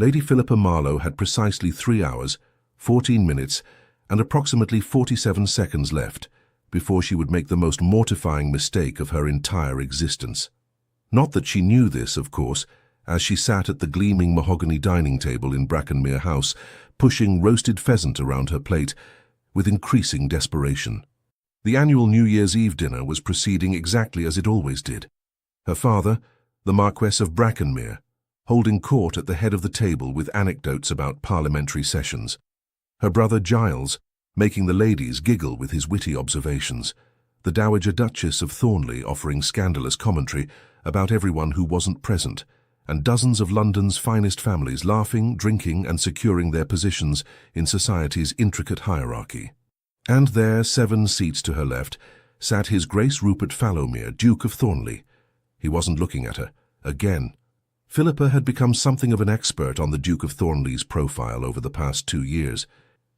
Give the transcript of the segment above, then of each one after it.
Lady Philippa Marlowe had precisely 3 hours, 14 minutes, and approximately 47 seconds left before she would make the most mortifying mistake of her entire existence. Not that she knew this, of course, as she sat at the gleaming mahogany dining table in Brackenmere House, pushing roasted pheasant around her plate with increasing desperation. The annual New Year's Eve dinner was proceeding exactly as it always did. Her father, the Marquess of Brackenmere, holding court at the head of the table with anecdotes about parliamentary sessions. Her brother Giles, making the ladies giggle with his witty observations. The Dowager Duchess of Thornley offering scandalous commentary about everyone who wasn't present, and dozens of London's finest families laughing, drinking, and securing their positions in society's intricate hierarchy. And there, 7 seats to her left, sat His Grace Rupert Fallowmere, Duke of Thornley. He wasn't looking at her. Again. Philippa had become something of an expert on the Duke of Thornley's profile over the past 2 years.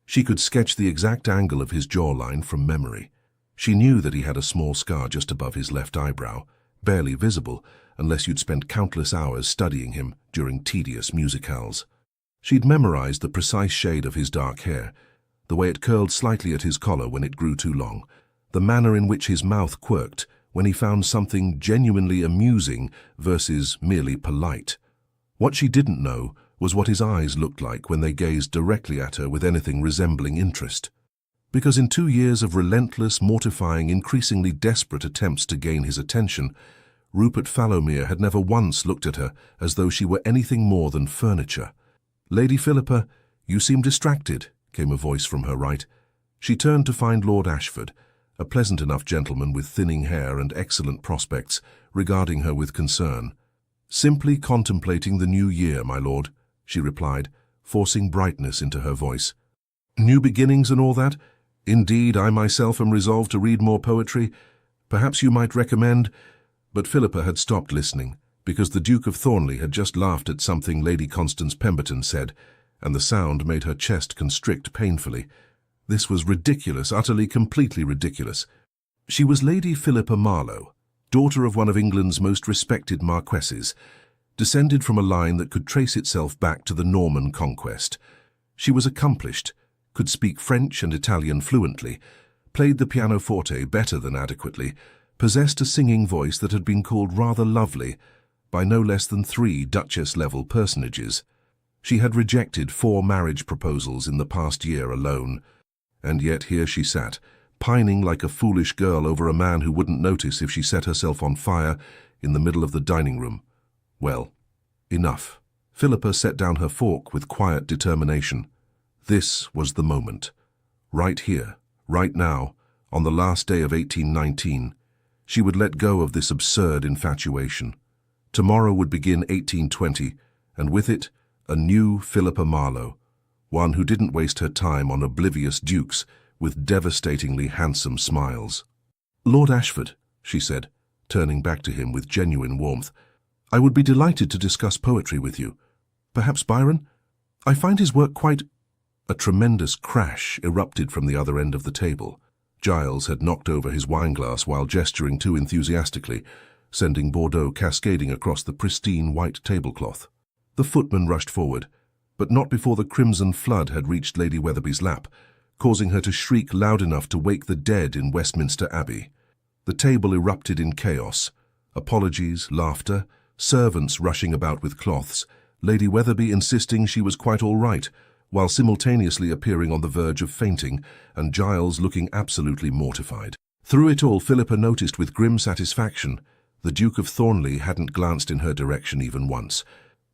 She could sketch the exact angle of his jawline from memory. She knew that he had a small scar just above his left eyebrow, barely visible unless you'd spent countless hours studying him during tedious musicales. She'd memorized the precise shade of his dark hair, the way it curled slightly at his collar when it grew too long, the manner in which his mouth quirked when he found something genuinely amusing versus merely polite. What she didn't know was what his eyes looked like when they gazed directly at her with anything resembling interest. Because in 2 years of relentless, mortifying, increasingly desperate attempts to gain his attention, Rupert Fallowmere had never once looked at her as though she were anything more than furniture. "Lady Philippa, you seem distracted," came a voice from her right. She turned to find Lord Ashford, a pleasant enough gentleman with thinning hair and excellent prospects, regarding her with concern. "Simply contemplating the new year, my lord," she replied, forcing brightness into her voice. "New beginnings and all that? Indeed, I myself am resolved to read more poetry. Perhaps you might recommend—" But Philippa had stopped listening, because the Duke of Thornley had just laughed at something Lady Constance Pemberton said, and the sound made her chest constrict painfully. This was ridiculous, utterly, completely ridiculous. She was Lady Philippa Marlowe, daughter of one of England's most respected marquesses, descended from a line that could trace itself back to the Norman conquest. She was accomplished, could speak French and Italian fluently, played the pianoforte better than adequately, possessed a singing voice that had been called rather lovely by no less than 3 Duchess-level personages. She had rejected 4 marriage proposals in the past year alone, and yet here she sat, pining like a foolish girl over a man who wouldn't notice if she set herself on fire in the middle of the dining room. Well, enough. Philippa set down her fork with quiet determination. This was the moment. Right here, right now, on the last day of 1819, she would let go of this absurd infatuation. Tomorrow would begin 1820, and with it, a new Philippa Marlowe, one who didn't waste her time on oblivious dukes with devastatingly handsome smiles. "Lord Ashford," she said, turning back to him with genuine warmth, "I would be delighted to discuss poetry with you. Perhaps Byron? I find his work quite—" A tremendous crash erupted from the other end of the table. Giles had knocked over his wineglass while gesturing too enthusiastically, sending Bordeaux cascading across the pristine white tablecloth. The footman rushed forward, but not before the crimson flood had reached Lady Weatherby's lap, causing her to shriek loud enough to wake the dead in Westminster Abbey. The table erupted in chaos. Apologies, laughter, servants rushing about with cloths, Lady Weatherby insisting she was quite all right, while simultaneously appearing on the verge of fainting, and Giles looking absolutely mortified. Through it all, Philippa noticed with grim satisfaction the Duke of Thornley hadn't glanced in her direction even once.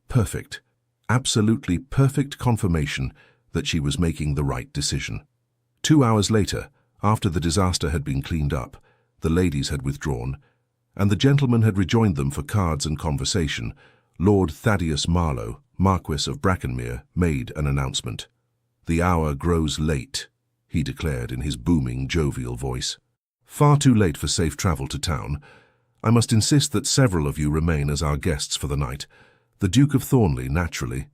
Perfect, absolutely perfect confirmation that she was making the right decision. 2 hours later, after the disaster had been cleaned up, the ladies had withdrawn, and the gentlemen had rejoined them for cards and conversation, Lord Thaddeus Marlowe, Marquess of Brackenmere, made an announcement. "The hour grows late," he declared in his booming, jovial voice. "Far too late for safe travel to town. I must insist that several of you remain as our guests for the night. The Duke of Thornley, naturally.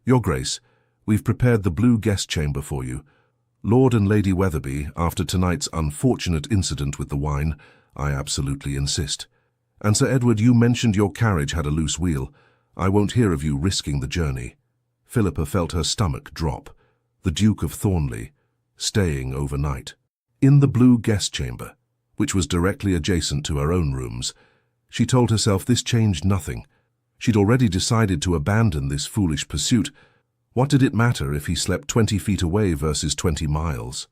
Your Grace, we've prepared the blue guest chamber for you. Lord and Lady Weatherby, after tonight's unfortunate incident with the wine, I absolutely insist. And Sir Edward, you mentioned your carriage had a loose wheel. I won't hear of you risking the journey." Philippa felt her stomach drop. The Duke of Thornley, staying overnight. In the blue guest chamber, which was directly adjacent to her own rooms, she told herself this changed nothing. She'd already decided to abandon this foolish pursuit. What did it matter if he slept 20 feet away versus 20 miles?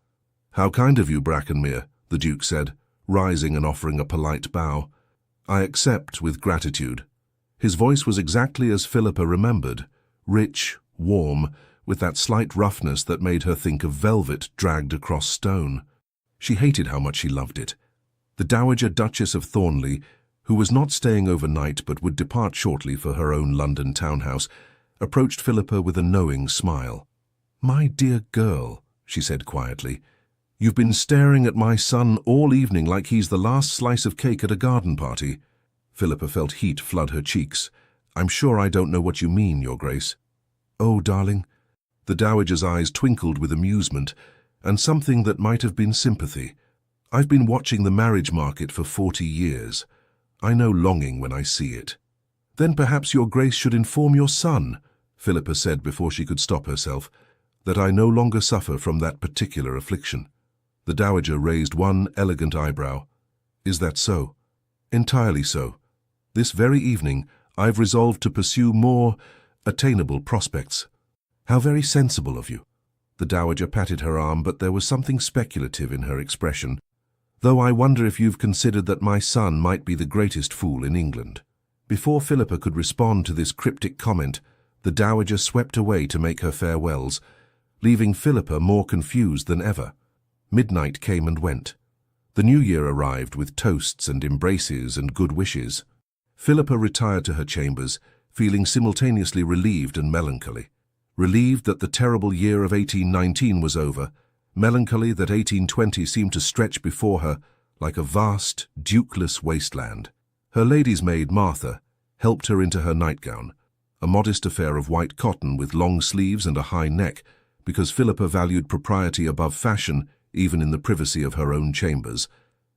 "How kind of you, Brackenmere," the Duke said, rising and offering a polite bow. "I accept with gratitude." His voice was exactly as Philippa remembered, rich, warm, with that slight roughness that made her think of velvet dragged across stone. She hated how much she loved it. The Dowager Duchess of Thornley, who was not staying overnight but would depart shortly for her own London townhouse, approached Philippa with a knowing smile. "My dear girl," she said quietly, "you've been staring at my son all evening like he's the last slice of cake at a garden party." Philippa felt heat flood her cheeks. "I'm sure I don't know what you mean, Your Grace." "Oh, darling." The Dowager's eyes twinkled with amusement and something that might have been sympathy. "I've been watching the marriage market for 40 years. I know longing when I see it." "Then perhaps Your Grace should inform your son," Philippa said before she could stop herself, "that I no longer suffer from that particular affliction." The Dowager raised one elegant eyebrow. "Is that so?" "Entirely so. This very evening I've resolved to pursue more attainable prospects." "How very sensible of you." The Dowager patted her arm, but there was something speculative in her expression. "Though I wonder if you've considered that my son might be the greatest fool in England." Before Philippa could respond to this cryptic comment, the Dowager swept away to make her farewells, leaving Philippa more confused than ever. Midnight came and went. The new year arrived with toasts and embraces and good wishes. Philippa retired to her chambers, feeling simultaneously relieved and melancholy. Relieved that the terrible year of 1819 was over, melancholy that 1820 seemed to stretch before her like a vast, dukeless wasteland. Her lady's maid, Martha, helped her into her nightgown, a modest affair of white cotton with long sleeves and a high neck, because Philippa valued propriety above fashion even in the privacy of her own chambers,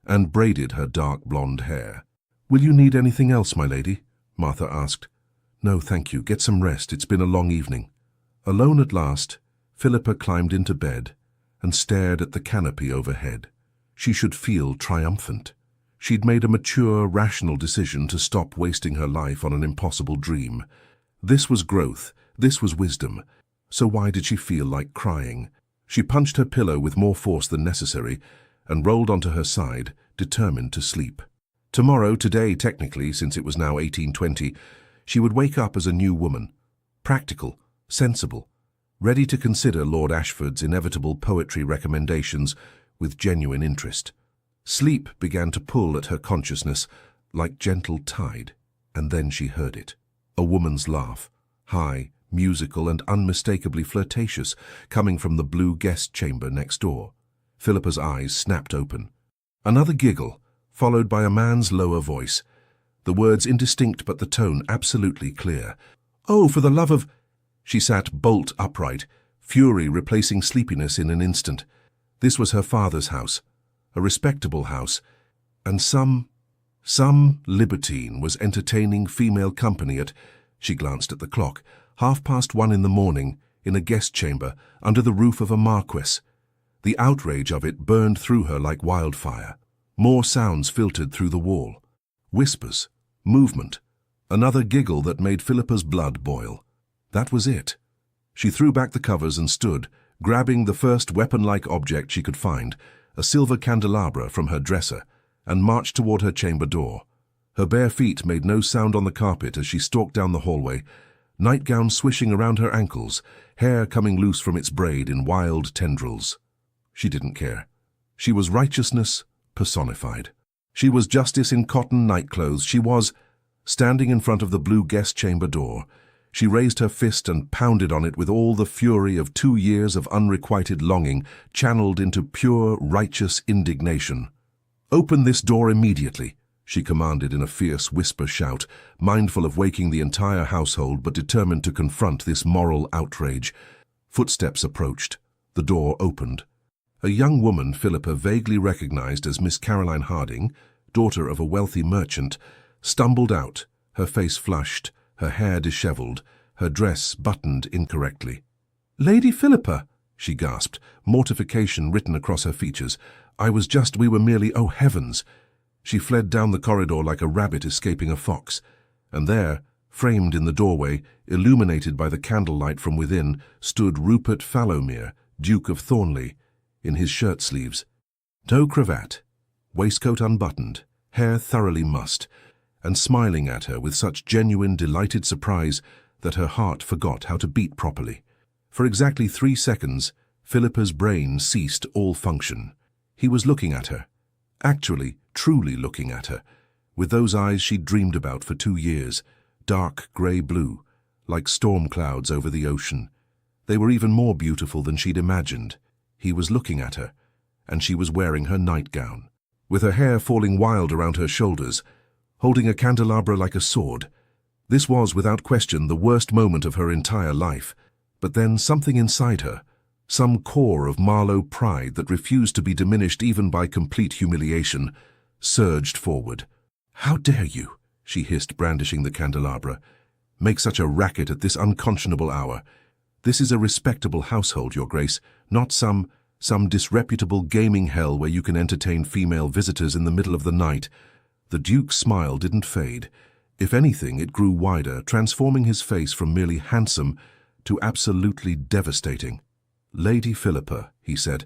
and braided her dark blonde hair. "Will you need anything else, my lady?" Martha asked. "No, thank you. Get some rest. It's been a long evening." Alone at last, Philippa climbed into bed and stared at the canopy overhead. She should feel triumphant. She'd made a mature, rational decision to stop wasting her life on an impossible dream. This was growth, this was wisdom. So why did she feel like crying? She punched her pillow with more force than necessary and rolled onto her side, determined to sleep. Today, technically, since it was now 1820, she would wake up as a new woman, practical, sensible, ready to consider Lord Ashford's inevitable poetry recommendations with genuine interest. Sleep began to pull at her consciousness like gentle tide, and then she heard it. A woman's laugh, high, musical and unmistakably flirtatious, coming from the blue guest chamber next door. Philippa's eyes snapped open. Another giggle, followed by a man's lower voice, the words indistinct but the tone absolutely clear. "Oh, for the love of—" She sat bolt upright, fury replacing sleepiness in an instant. This was her father's house, a respectable house, and some libertine was entertaining female company at, she glanced at the clock, 1:30 in the morning, in a guest chamber, under the roof of a marquess. The outrage of it burned through her like wildfire. More sounds filtered through the wall. Whispers, movement, another giggle that made Philippa's blood boil. That was it. She threw back the covers and stood, grabbing the first weapon-like object she could find, a silver candelabra from her dresser, and marched toward her chamber door. Her bare feet made no sound on the carpet as she stalked down the hallway, nightgown swishing around her ankles, hair coming loose from its braid in wild tendrils. She didn't care. She was righteousness personified. She was justice in cotton nightclothes. She was, standing in front of the blue guest chamber door, she raised her fist and pounded on it with all the fury of 2 years of unrequited longing channeled into pure, righteous indignation. "Open this door immediately," she commanded in a fierce whisper shout, mindful of waking the entire household but determined to confront this moral outrage. Footsteps approached. The door opened. A young woman Philippa vaguely recognized as Miss Caroline Harding, daughter of a wealthy merchant, stumbled out, her face flushed, her hair disheveled, her dress buttoned incorrectly. "Lady Philippa," she gasped, mortification written across her features. We were merely, oh heavens." She fled down the corridor like a rabbit escaping a fox, and there, framed in the doorway, illuminated by the candlelight from within, stood Rupert Falomere, Duke of Thornley, in his shirt sleeves. No cravat, waistcoat unbuttoned, hair thoroughly mussed, and smiling at her with such genuine, delighted surprise that her heart forgot how to beat properly. For exactly 3 seconds, Philippa's brain ceased all function. He was looking at her, actually, truly looking at her, with those eyes she'd dreamed about for 2 years, dark grey-blue, like storm clouds over the ocean. They were even more beautiful than she'd imagined. He was looking at her, and she was wearing her nightgown, with her hair falling wild around her shoulders, holding a candelabra like a sword. This was, without question, the worst moment of her entire life. But then something inside her, some core of Marlowe pride that refused to be diminished even by complete humiliation, surged forward. "How dare you," she hissed, brandishing the candelabra, "make such a racket at this unconscionable hour? This is a respectable household, Your Grace, not some disreputable gaming hell where you can entertain female visitors in the middle of the night." The Duke's smile didn't fade. If anything, it grew wider, transforming his face from merely handsome to absolutely devastating. "Lady Philippa," he said,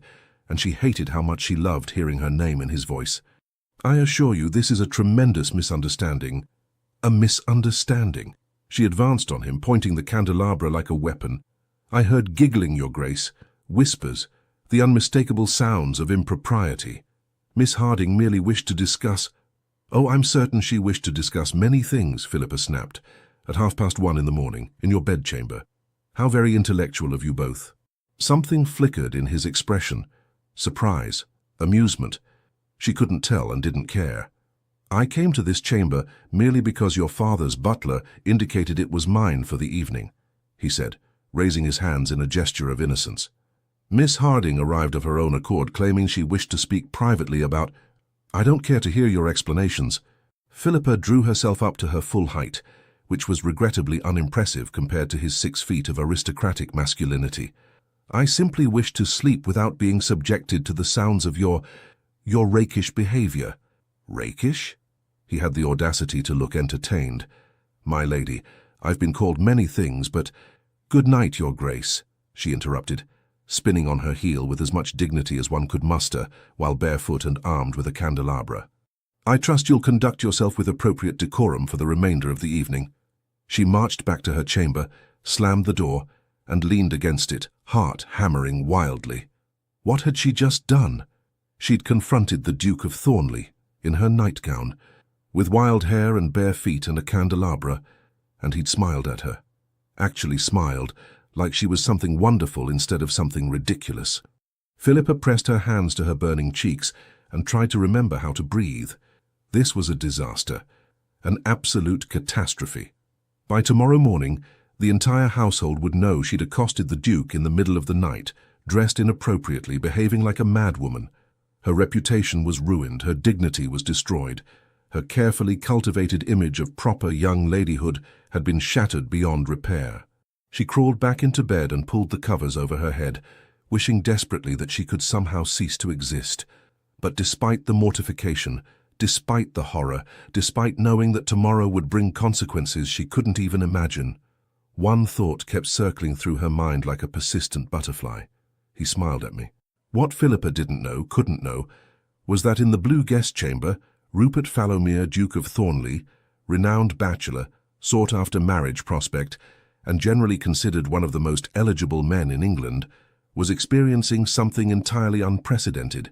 and she hated how much she loved hearing her name in his voice. "I assure you this is a tremendous misunderstanding." "A misunderstanding?" She advanced on him, pointing the candelabra like a weapon. "I heard giggling, Your Grace, whispers, the unmistakable sounds of impropriety. Miss Harding merely wished to discuss—" "Oh, I'm certain she wished to discuss many things," Philippa snapped, "at 1:30 in the morning, in your bedchamber. How very intellectual of you both." Something flickered in his expression. Surprise, amusement. She couldn't tell and didn't care. "I came to this chamber merely because your father's butler indicated it was mine for the evening," he said, raising his hands in a gesture of innocence. "Miss Harding arrived of her own accord, claiming she wished to speak privately about—" "I don't care to hear your explanations." Philippa drew herself up to her full height, which was regrettably unimpressive compared to his 6 feet of aristocratic masculinity. "I simply wish to sleep without being subjected to the sounds of your rakish behavior." "Rakish?" He had the audacity to look entertained. "My lady, I've been called many things, but—" "Good night, Your Grace," she interrupted, spinning on her heel with as much dignity as one could muster, while barefoot and armed with a candelabra. "I trust you'll conduct yourself with appropriate decorum for the remainder of the evening." She marched back to her chamber, slammed the door, and leaned against it, heart hammering wildly. What had she just done? She'd confronted the Duke of Thornley, in her nightgown, with wild hair and bare feet and a candelabra, and he'd smiled at her. Actually smiled, like she was something wonderful instead of something ridiculous. Philippa pressed her hands to her burning cheeks and tried to remember how to breathe. This was a disaster, an absolute catastrophe. By tomorrow morning, the entire household would know she'd accosted the Duke in the middle of the night, dressed inappropriately, behaving like a madwoman. Her reputation was ruined, her dignity was destroyed. Her carefully cultivated image of proper young ladyhood had been shattered beyond repair. She crawled back into bed and pulled the covers over her head, wishing desperately that she could somehow cease to exist. But despite the mortification, despite the horror, despite knowing that tomorrow would bring consequences she couldn't even imagine, one thought kept circling through her mind like a persistent butterfly. He smiled at me. What Philippa didn't know, couldn't know, was that in the blue guest chamber, Rupert Falomere, Duke of Thornley, renowned bachelor, sought-after marriage prospect, and generally considered one of the most eligible men in England, was experiencing something entirely unprecedented.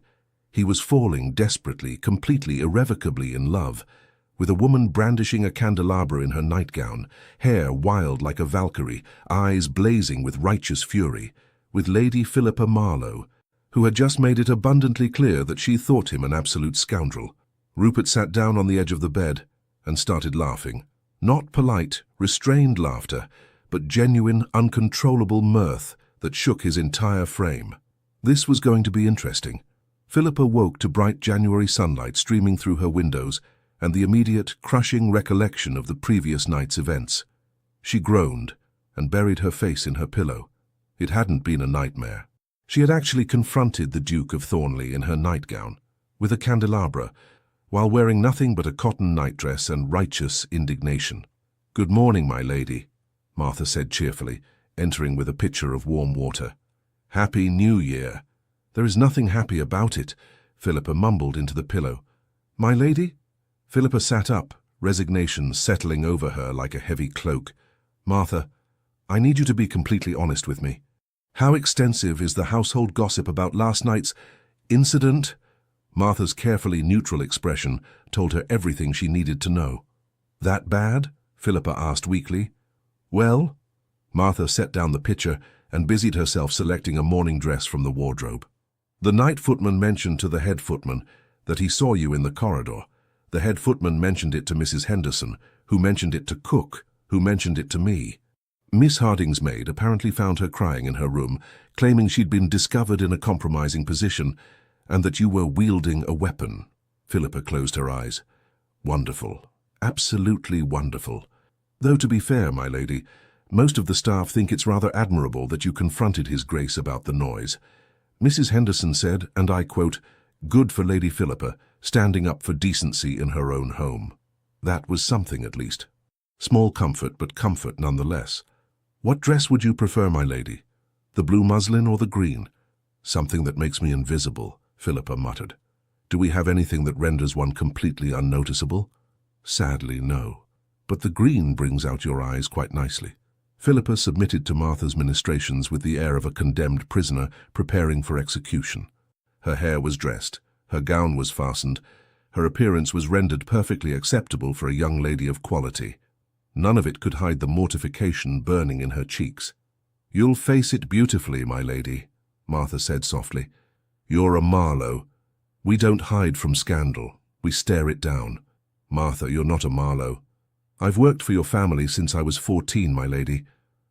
He was falling desperately, completely, irrevocably in love, with a woman brandishing a candelabra in her nightgown, hair wild like a Valkyrie, eyes blazing with righteous fury, with Lady Philippa Marlowe, who had just made it abundantly clear that she thought him an absolute scoundrel. Rupert sat down on the edge of the bed and started laughing. Not polite, restrained laughter, but genuine, uncontrollable mirth that shook his entire frame. This was going to be interesting. Philippa woke to bright January sunlight streaming through her windows and the immediate, crushing recollection of the previous night's events. She groaned and buried her face in her pillow. It hadn't been a nightmare. She had actually confronted the Duke of Thornley in her nightgown, with a candelabra, while wearing nothing but a cotton nightdress and righteous indignation. "Good morning, my lady," Martha said cheerfully, entering with a pitcher of warm water. "Happy New Year." "There is nothing happy about it," Philippa mumbled into the pillow. "My lady?" Philippa sat up, resignation settling over her like a heavy cloak. "Martha, I need you to be completely honest with me. How extensive is the household gossip about last night's incident?" Martha's carefully neutral expression told her everything she needed to know. "That bad?" Philippa asked weakly. "Well?" Martha set down the pitcher and busied herself selecting a morning dress from the wardrobe. "The night footman mentioned to the head footman that he saw you in the corridor. The head footman mentioned it to Mrs. Henderson, who mentioned it to Cook, who mentioned it to me. Miss Harding's maid apparently found her crying in her room, claiming she'd been discovered in a compromising position, and that you were wielding a weapon." Philippa closed her eyes. "Wonderful. Absolutely wonderful. Though to be fair, my lady, most of the staff think it's rather admirable that you confronted His Grace about the noise. Mrs. Henderson said, and I quote, 'Good for Lady Philippa, standing up for decency in her own home.' That was something, at least. Small comfort, but comfort nonetheless. What dress would you prefer, my lady? The blue muslin or the green?" "Something that makes me invisible," Philippa muttered. "Do we have anything that renders one completely unnoticeable?" "Sadly, no. But the green brings out your eyes quite nicely." Philippa submitted to Martha's ministrations with the air of a condemned prisoner preparing for execution. Her hair was dressed, her gown was fastened, her appearance was rendered perfectly acceptable for a young lady of quality. None of it could hide the mortification burning in her cheeks. "You'll face it beautifully, my lady," Martha said softly. "You're a Marlowe. We don't hide from scandal. We stare it down. Martha, you're not a Marlowe. I've worked for your family since I was 14, my lady.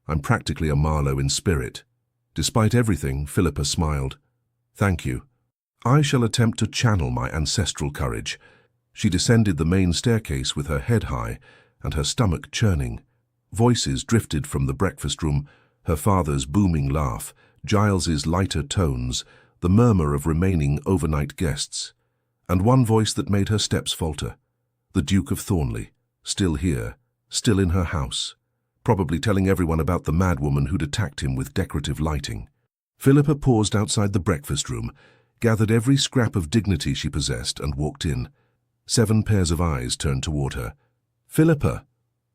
I'm practically a Marlowe in spirit." Despite everything, Philippa smiled. "Thank you. I shall attempt to channel my ancestral courage." She descended the main staircase with her head high and her stomach churning. Voices drifted from the breakfast room, her father's booming laugh, Giles's lighter tones, the murmur of remaining overnight guests, and one voice that made her steps falter. The Duke of Thornley, still here, still in her house, probably telling everyone about the madwoman who'd attacked him with decorative lighting. Philippa paused outside the breakfast room, gathered every scrap of dignity she possessed, and walked in. 7 pairs of eyes turned toward her. "Philippa!"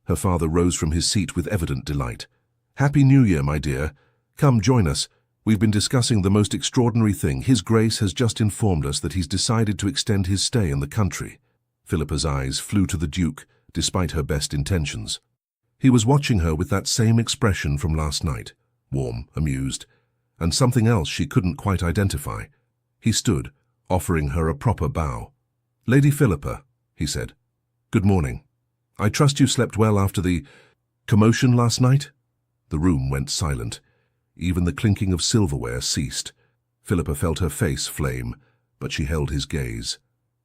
Her father rose from his seat with evident delight. "Happy New Year, my dear. Come, join us. We've been discussing the most extraordinary thing. His Grace has just informed us that he's decided to extend his stay in the country." Philippa's eyes flew to the Duke, despite her best intentions. He was watching her with that same expression from last night, warm, amused, and something else she couldn't quite identify. He stood, offering her a proper bow. "Lady Philippa," he said, "good morning. I trust you slept well after the commotion last night?" The room went silent. Even the clinking of silverware ceased. Philippa felt her face flame, but she held his gaze.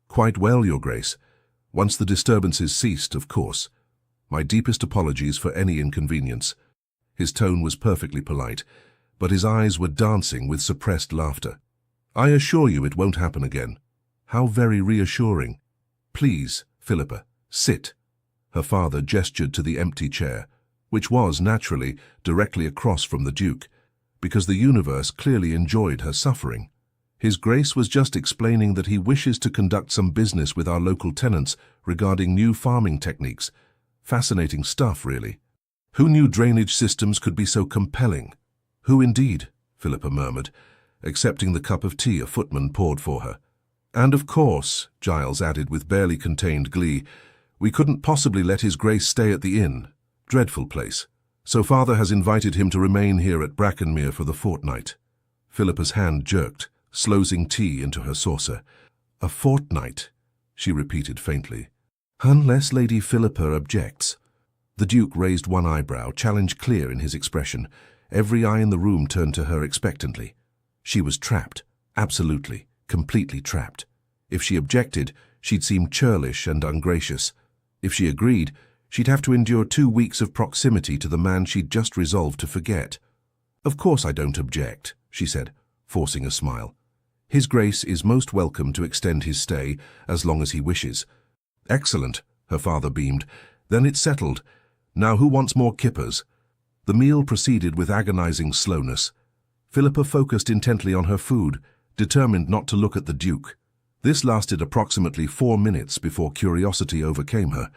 "Quite well, Your Grace. Once the disturbances ceased, of course. My deepest apologies for any inconvenience." His tone was perfectly polite, but his eyes were dancing with suppressed laughter. "I assure you it won't happen again." "How very reassuring." "Please, Philippa, sit." Her father gestured to the empty chair, which was, naturally, directly across from the Duke, because the universe clearly enjoyed her suffering. His Grace was just explaining that he wishes to conduct some business with our local tenants regarding new farming techniques. Fascinating stuff, really. Who knew drainage systems could be so compelling? "Who indeed?" Philippa murmured, accepting the cup of tea a footman poured for her. "And of course," Giles added with barely contained glee, "we couldn't possibly let His Grace stay at the inn. Dreadful place. So Father has invited him to remain here at Brackenmere for the fortnight." Philippa's hand jerked, slosing tea into her saucer. "A fortnight," she repeated faintly. "Unless Lady Philippa objects." The Duke raised one eyebrow, challenge clear in his expression. Every eye in the room turned to her expectantly. She was trapped, absolutely, completely trapped. If she objected, she'd seem churlish and ungracious. If she agreed, She'd have to endure 2 weeks of proximity to the man she'd just resolved to forget. "Of course I don't object," she said, forcing a smile. "His Grace is most welcome to extend his stay as long as he wishes." "Excellent," her father beamed. "Then it's settled. Now who wants more kippers?" The meal proceeded with agonizing slowness. Philippa focused intently on her food, determined not to look at the Duke. This lasted approximately 4 minutes before curiosity overcame her.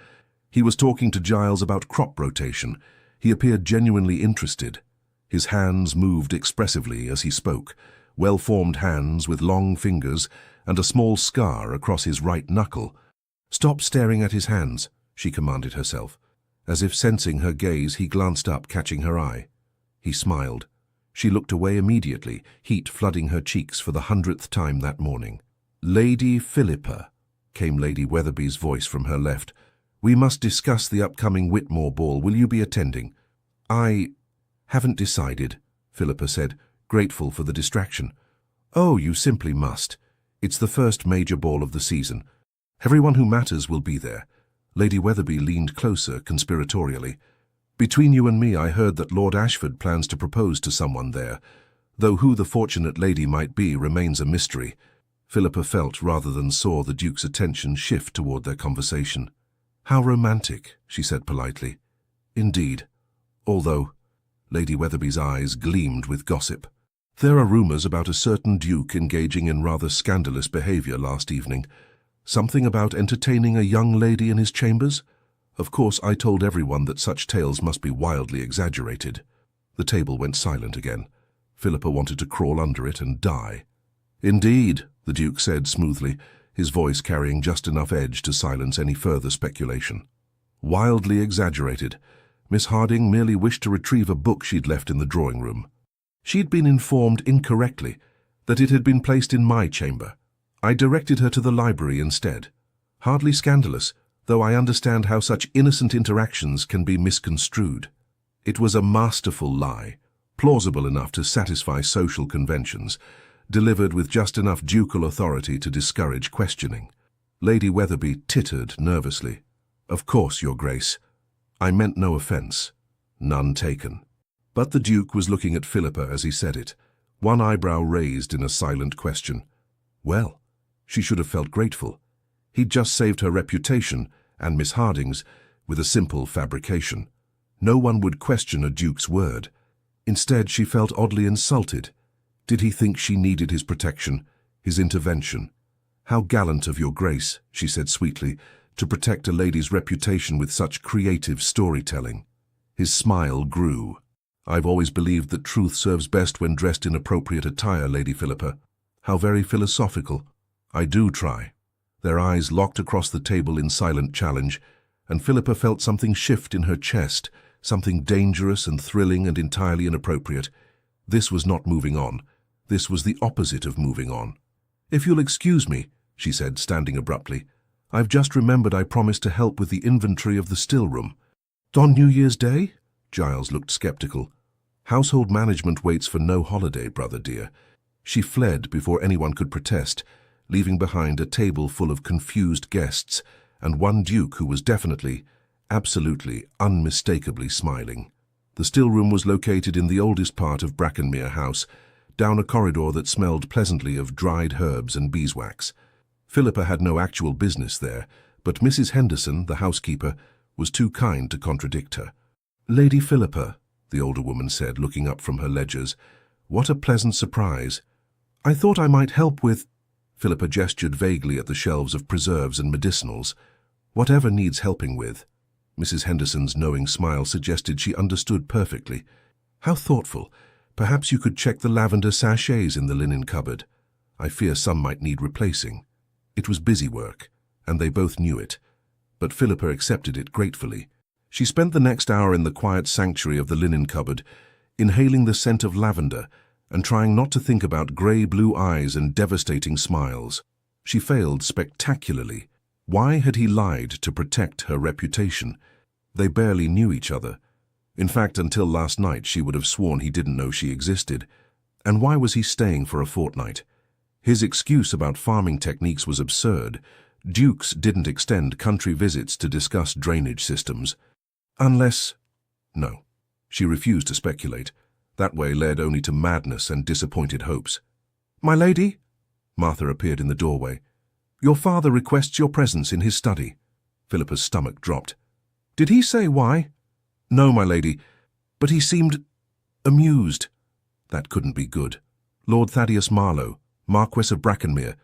He was talking to Giles about crop rotation. He appeared genuinely interested. His hands moved expressively as he spoke, well-formed hands with long fingers and a small scar across his right knuckle. "Stop staring at his hands," she commanded herself. As if sensing her gaze, he glanced up, catching her eye. He smiled. She looked away immediately, heat flooding her cheeks for the 100th time that morning. "Lady Philippa," came Lady Weatherby's voice from her left. "We must discuss the upcoming Whitmore ball. Will you be attending?" "I haven't decided," Philippa said, grateful for the distraction. "Oh, you simply must. It's the first major ball of the season. Everyone who matters will be there." Lady Weatherby leaned closer, conspiratorially. "Between you and me, I heard that Lord Ashford plans to propose to someone there, though who the fortunate lady might be remains a mystery." Philippa felt rather than saw the Duke's attention shift toward their conversation. "How romantic," she said politely. "Indeed. Although—" Lady Weatherby's eyes gleamed with gossip. "There are rumors about a certain Duke engaging in rather scandalous behavior last evening. Something about entertaining a young lady in his chambers? Of course, I told everyone that such tales must be wildly exaggerated." The table went silent again. Philippa wanted to crawl under it and die. "Indeed," the Duke said smoothly, his voice carrying just enough edge to silence any further speculation. "Wildly exaggerated. Miss Harding merely wished to retrieve a book she'd left in the drawing room. She'd been informed incorrectly that it had been placed in my chamber. I directed her to the library instead. Hardly scandalous, though I understand how such innocent interactions can be misconstrued. It was a masterful lie, plausible enough to satisfy social conventions, delivered with just enough ducal authority to discourage questioning." Lady Weatherby tittered nervously. "Of course, Your Grace. I meant no offence. None taken." But the Duke was looking at Philippa as he said it, one eyebrow raised in a silent question. Well, she should have felt grateful. He'd just saved her reputation, and Miss Harding's, with a simple fabrication. No one would question a Duke's word. Instead, she felt oddly insulted. Did he think she needed his protection, his intervention? "How gallant of Your Grace," she said sweetly, "to protect a lady's reputation with such creative storytelling." His smile grew. "I've always believed that truth serves best when dressed in appropriate attire, Lady Philippa." "How very philosophical." "I do try." Their eyes locked across the table in silent challenge, and Philippa felt something shift in her chest, something dangerous and thrilling and entirely inappropriate. This was not moving on. This was the opposite of moving on. "If you'll excuse me," she said, standing abruptly, "I've just remembered I promised to help with the inventory of the still room." "On New Year's Day?" Giles looked skeptical. "Household management waits for no holiday, brother dear." She fled before anyone could protest, leaving behind a table full of confused guests and one Duke who was definitely, absolutely, unmistakably smiling. The still room was located in the oldest part of Brackenmere House, down a corridor that smelled pleasantly of dried herbs and beeswax. Philippa had no actual business there, but Mrs. Henderson, the housekeeper, was too kind to contradict her. "Lady Philippa," the older woman said, looking up from her ledgers, "what a pleasant surprise. I thought I might help with—" Philippa gestured vaguely at the shelves of preserves and medicinals. "Whatever needs helping with." Mrs. Henderson's knowing smile suggested she understood perfectly. "How thoughtful. Perhaps you could check the lavender sachets in the linen cupboard. I fear some might need replacing." It was busy work, and they both knew it. But Philippa accepted it gratefully. She spent the next hour in the quiet sanctuary of the linen cupboard, inhaling the scent of lavender and trying not to think about grey-blue eyes and devastating smiles. She failed spectacularly. Why had he lied to protect her reputation? They barely knew each other. In fact, until last night she would have sworn he didn't know she existed. And why was he staying for a fortnight? His excuse about farming techniques was absurd. Dukes didn't extend country visits to discuss drainage systems. Unless… No. She refused to speculate. That way led only to madness and disappointed hopes. "My lady?" Martha appeared in the doorway. "Your father requests your presence in his study." Philippa's stomach dropped. "Did he say why?" "No, my lady, but he seemed amused." That couldn't be good. Lord Thaddeus Marlowe, Marquess of Brackenmere,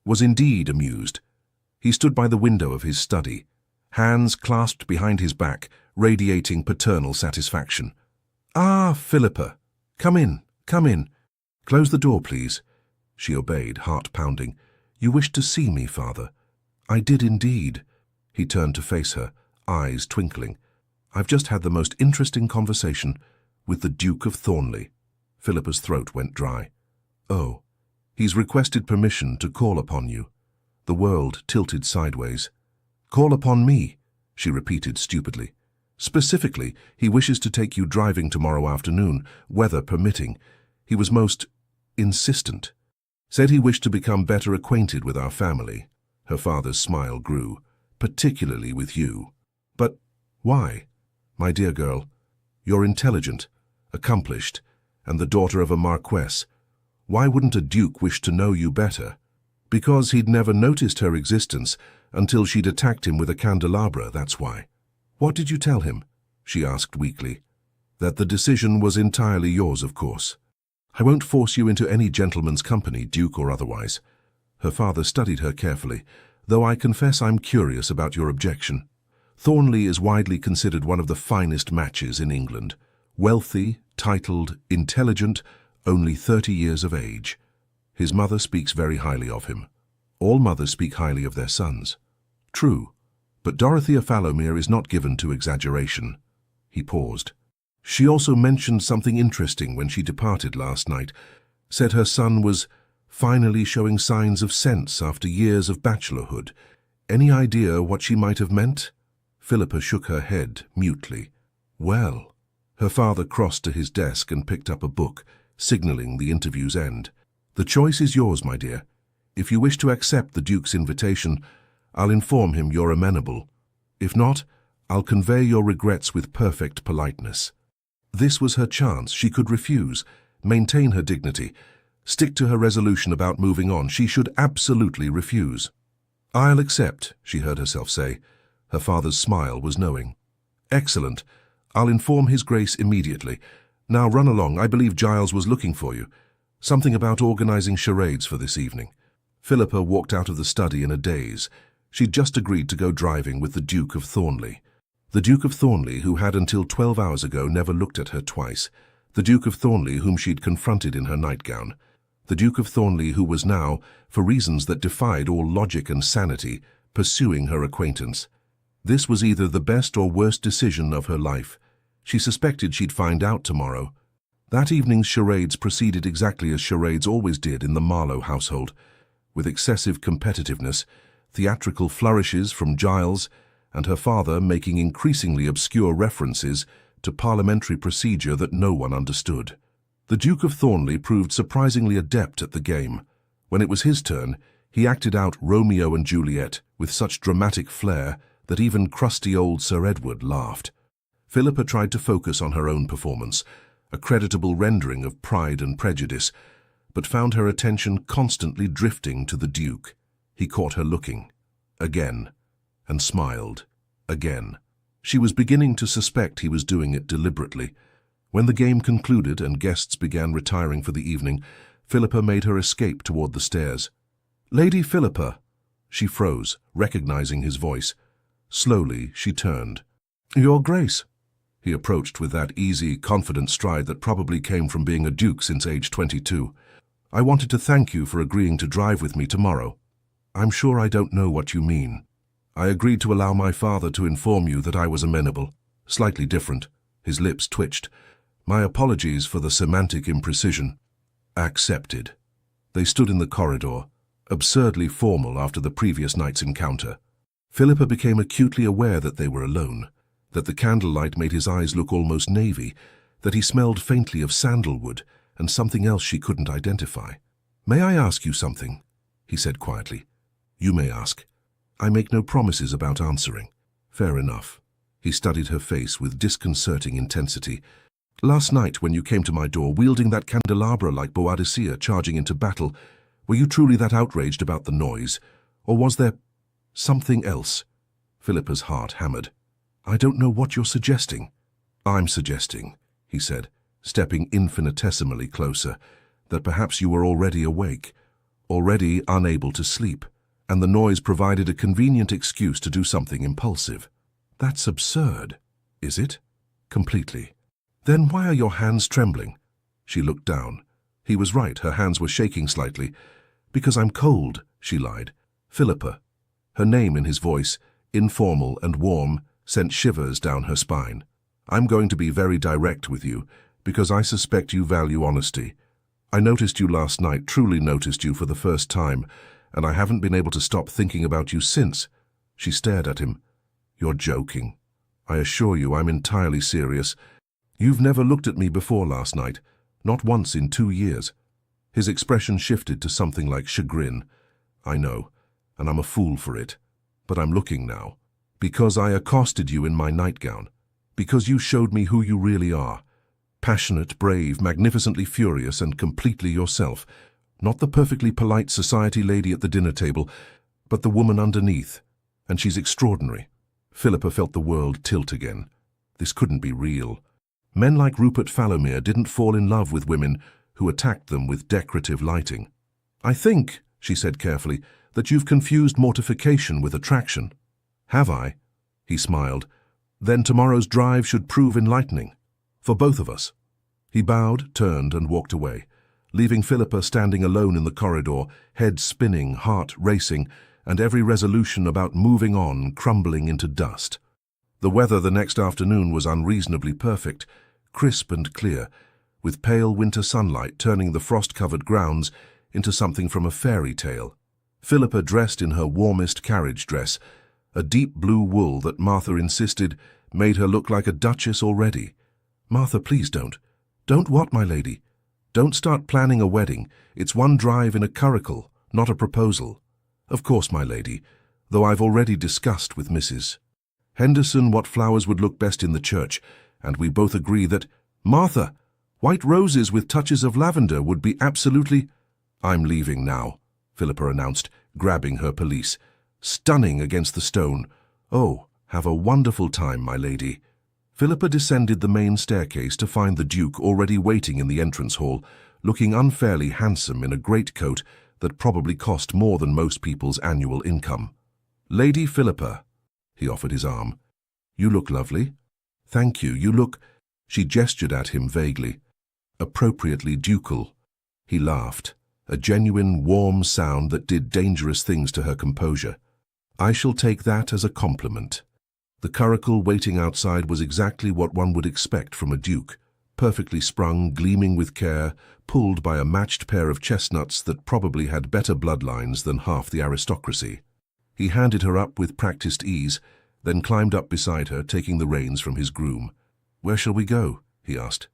was indeed amused. He stood by the window of his study, hands clasped behind his back, radiating paternal satisfaction. "Ah, Philippa, come in, come in. Close the door, please." She obeyed, heart pounding. "You wished to see me, father." "I did indeed." He turned to face her, eyes twinkling. "I've just had the most interesting conversation with the Duke of Thornley." Philippa's throat went dry. "Oh, he's requested permission to call upon you." The world tilted sideways. "Call upon me," she repeated stupidly. "Specifically, he wishes to take you driving tomorrow afternoon, weather permitting. He was most insistent. Said he wished to become better acquainted with our family." Her father's smile grew. "Particularly with you." "But why?" "My dear girl, you're intelligent, accomplished, and the daughter of a marquess. Why wouldn't a duke wish to know you better?" "Because he'd never noticed her existence until she'd attacked him with a candelabra, that's why." "What did you tell him?" she asked weakly. "That the decision was entirely yours, of course. I won't force you into any gentleman's company, duke or otherwise." Her father studied her carefully, "though I confess I'm curious about your objection. Thornley is widely considered one of the finest matches in England. Wealthy, titled, intelligent, only 30 years of age. His mother speaks very highly of him. All mothers speak highly of their sons." "True, but Dorothea Fallowmere is not given to exaggeration." He paused. "She also mentioned something interesting when she departed last night. Said her son was finally showing signs of sense after years of bachelorhood. Any idea what she might have meant?" Philippa shook her head mutely. "Well." Her father crossed to his desk and picked up a book, signaling the interview's end. "The choice is yours, my dear. If you wish to accept the Duke's invitation, I'll inform him you're amenable. If not, I'll convey your regrets with perfect politeness." This was her chance. She could refuse, maintain her dignity, stick to her resolution about moving on. She should absolutely refuse. "I'll accept," she heard herself say. Her father's smile was knowing. "Excellent. I'll inform His Grace immediately. Now run along. I believe Giles was looking for you. Something about organizing charades for this evening." Philippa walked out of the study in a daze. She'd just agreed to go driving with the Duke of Thornley. The Duke of Thornley, who had until 12 hours ago never looked at her twice. The Duke of Thornley, whom she'd confronted in her nightgown. The Duke of Thornley, who was now, for reasons that defied all logic and sanity, pursuing her acquaintance. This was either the best or worst decision of her life. She suspected she'd find out tomorrow. That evening's charades proceeded exactly as charades always did in the Marlowe household, with excessive competitiveness, theatrical flourishes from Giles, and her father making increasingly obscure references to parliamentary procedure that no one understood. The Duke of Thornley proved surprisingly adept at the game. When it was his turn, he acted out Romeo and Juliet with such dramatic flair that even crusty old Sir Edward laughed. Philippa tried to focus on her own performance, a creditable rendering of Pride and Prejudice, but found her attention constantly drifting to the Duke. He caught her looking, again, and smiled, again. She was beginning to suspect he was doing it deliberately. When the game concluded and guests began retiring for the evening, Philippa made her escape toward the stairs. "Lady Philippa!" She froze, recognizing his voice. Slowly, she turned. "Your Grace." He approached with that easy, confident stride that probably came from being a duke since age 22. "I wanted to thank you for agreeing to drive with me tomorrow." "I'm sure I don't know what you mean." "I agreed to allow my father to inform you that I was amenable." Slightly different. His lips twitched. "My apologies for the semantic imprecision." "Accepted." They stood in the corridor, absurdly formal after the previous night's encounter. Philippa became acutely aware that they were alone, that the candlelight made his eyes look almost navy, that he smelled faintly of sandalwood and something else she couldn't identify. "May I ask you something?" he said quietly. "You may ask." I make no promises about answering. Fair enough. He studied her face with disconcerting intensity. Last night, when you came to my door, wielding that candelabra like Boadicea charging into battle, were you truly that outraged about the noise? Or was there something else? Philippa's heart hammered. I don't know what you're suggesting. I'm suggesting, he said, stepping infinitesimally closer, that perhaps you were already awake, already unable to sleep, and the noise provided a convenient excuse to do something impulsive. That's absurd, is it? Completely. Then why are your hands trembling? She looked down. He was right, her hands were shaking slightly. Because I'm cold, she lied. Philippa. Her name in his voice, informal and warm, sent shivers down her spine. I'm going to be very direct with you, because I suspect you value honesty. I noticed you last night, truly noticed you for the first time, and I haven't been able to stop thinking about you since. She stared at him. You're joking. I assure you I'm entirely serious. You've never looked at me before last night, not once in 2 years. His expression shifted to something like chagrin. I know, and I'm a fool for it. But I'm looking now. Because I accosted you in my nightgown. Because you showed me who you really are. Passionate, brave, magnificently furious, and completely yourself. Not the perfectly polite society lady at the dinner table, but the woman underneath. And she's extraordinary. Philippa felt the world tilt again. This couldn't be real. Men like Rupert Falomir didn't fall in love with women who attacked them with decorative lighting. I think, she said carefully, that you've confused mortification with attraction. Have I? He smiled. Then tomorrow's drive should prove enlightening. For both of us. He bowed, turned, and walked away, leaving Philippa standing alone in the corridor, head spinning, heart racing, and every resolution about moving on crumbling into dust. The weather the next afternoon was unreasonably perfect, crisp and clear, with pale winter sunlight turning the frost-covered grounds into something from a fairy tale. Philippa dressed in her warmest carriage dress, a deep blue wool that Martha insisted made her look like a duchess already. Martha, please don't. Don't what, my lady? Don't start planning a wedding. It's one drive in a curricle, not a proposal. Of course, my lady, though I've already discussed with Mrs. Henderson what flowers would look best in the church, and we both agree that, Martha, white roses with touches of lavender would be absolutely— I'm leaving now, Philippa announced, grabbing her pelisse. Stunning against the stone. Oh, have a wonderful time, my lady. Philippa descended the main staircase to find the Duke already waiting in the entrance hall, looking unfairly handsome in a greatcoat that probably cost more than most people's annual income. Lady Philippa, he offered his arm. You look lovely. Thank you, you look— She gestured at him vaguely. Appropriately ducal. He laughed, a genuine, warm sound that did dangerous things to her composure. I shall take that as a compliment. The curricle waiting outside was exactly what one would expect from a duke, perfectly sprung, gleaming with care, pulled by a matched pair of chestnuts that probably had better bloodlines than half the aristocracy. He handed her up with practiced ease, then climbed up beside her, taking the reins from his groom. Where shall we go? He asked.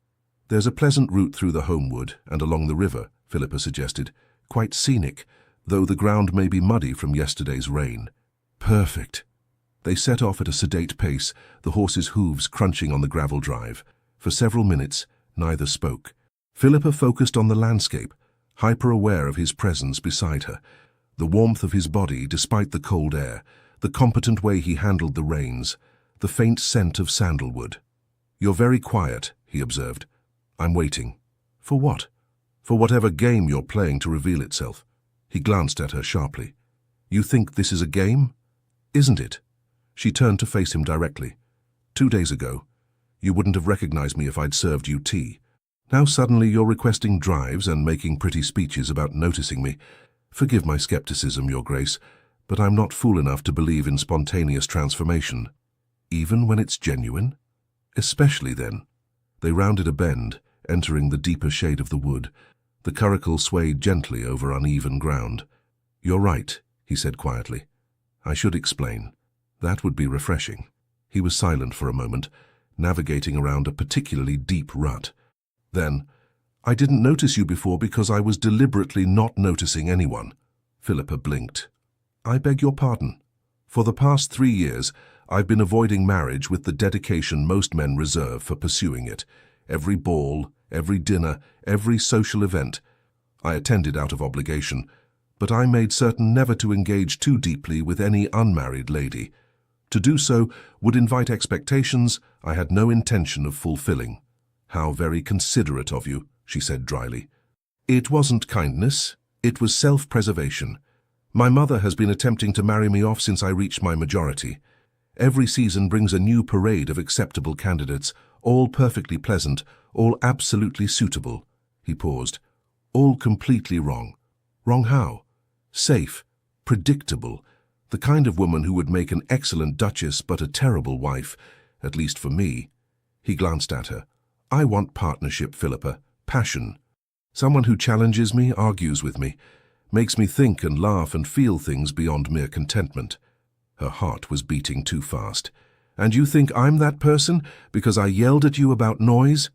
There's a pleasant route through the Homewood and along the river, Philippa suggested. Quite scenic, though the ground may be muddy from yesterday's rain. Perfect. They set off at a sedate pace, the horses' hooves crunching on the gravel drive. For several minutes, neither spoke. Philippa focused on the landscape, hyper-aware of his presence beside her, the warmth of his body despite the cold air, the competent way he handled the reins, the faint scent of sandalwood. You're very quiet, he observed. I'm waiting. For what? For whatever game you're playing to reveal itself. He glanced at her sharply. You think this is a game? Isn't it? She turned to face him directly. 2 days ago, you wouldn't have recognized me if I'd served you tea. Now suddenly you're requesting drives and making pretty speeches about noticing me. Forgive my skepticism, Your Grace, but I'm not fool enough to believe in spontaneous transformation. Even when it's genuine? Especially then. They rounded a bend, entering the deeper shade of the wood. The curricle swayed gently over uneven ground. You're right, he said quietly. I should explain. That would be refreshing. He was silent for a moment, navigating around a particularly deep rut. Then, I didn't notice you before because I was deliberately not noticing anyone. Philippa blinked. I beg your pardon. For the past 3 years, I've been avoiding marriage with the dedication most men reserve for pursuing it. Every ball, every dinner, every social event. I attended out of obligation, but I made certain never to engage too deeply with any unmarried lady. To do so would invite expectations I had no intention of fulfilling. "How very considerate of you," she said dryly. "It wasn't kindness, it was self-preservation. My mother has been attempting to marry me off since I reached my majority. Every season brings a new parade of acceptable candidates, all perfectly pleasant, all absolutely suitable." He paused. "All completely wrong." "Wrong how?" "Safe, predictable, the kind of woman who would make an excellent duchess but a terrible wife, at least for me." He glanced at her. "I want partnership, Philippa, passion. Someone who challenges me, argues with me, makes me think and laugh and feel things beyond mere contentment." Her heart was beating too fast. "And you think I'm that person because I yelled at you about noise?"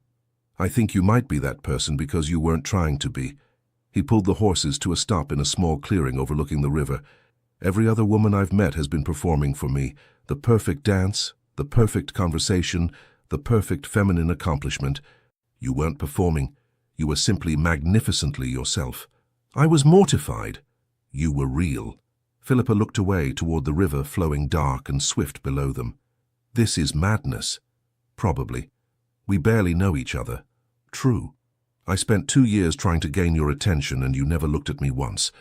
"I think you might be that person because you weren't trying to be." He pulled the horses to a stop in a small clearing overlooking the river. "Every other woman I've met has been performing for me. The perfect dance, the perfect conversation, the perfect feminine accomplishment. You weren't performing. You were simply magnificently yourself." "I was mortified." "You were real." Philippa looked away toward the river flowing dark and swift below them. "This is madness." "Probably. We barely know each other." "True. I spent 2 years trying to gain your attention and you never looked at me once.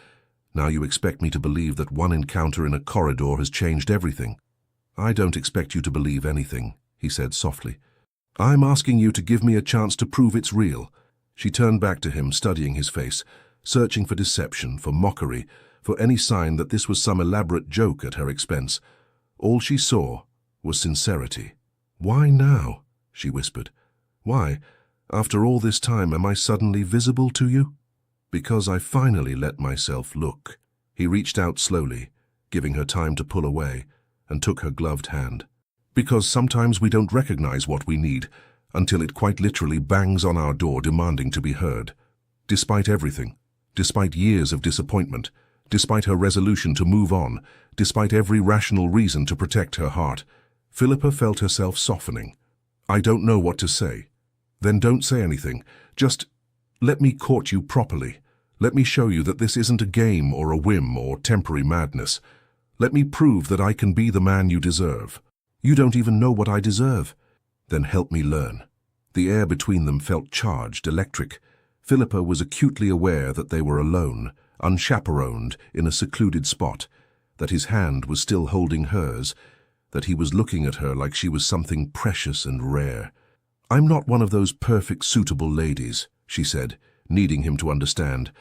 Now you expect me to believe that one encounter in a corridor has changed everything." "I don't expect you to believe anything," he said softly. "I'm asking you to give me a chance to prove it's real." She turned back to him, studying his face, searching for deception, for mockery, for any sign that this was some elaborate joke at her expense. All she saw was sincerity. "Why now?" she whispered. "Why, after all this time, am I suddenly visible to you?" "Because I finally let myself look." He reached out slowly, giving her time to pull away, and took her gloved hand. "Because sometimes we don't recognize what we need until it quite literally bangs on our door demanding to be heard. Despite everything, despite years of disappointment, despite her resolution to move on, despite every rational reason to protect her heart, Philippa felt herself softening. "I don't know what to say." "Then don't say anything. Just let me court you properly. Let me show you that this isn't a game or a whim or temporary madness. Let me prove that I can be the man you deserve." "You don't even know what I deserve." "Then help me learn." The air between them felt charged, electric. Philippa was acutely aware that they were alone, unchaperoned, in a secluded spot, that his hand was still holding hers, that he was looking at her like she was something precious and rare. "I'm not one of those perfect, suitable ladies," she said, needing him to understand.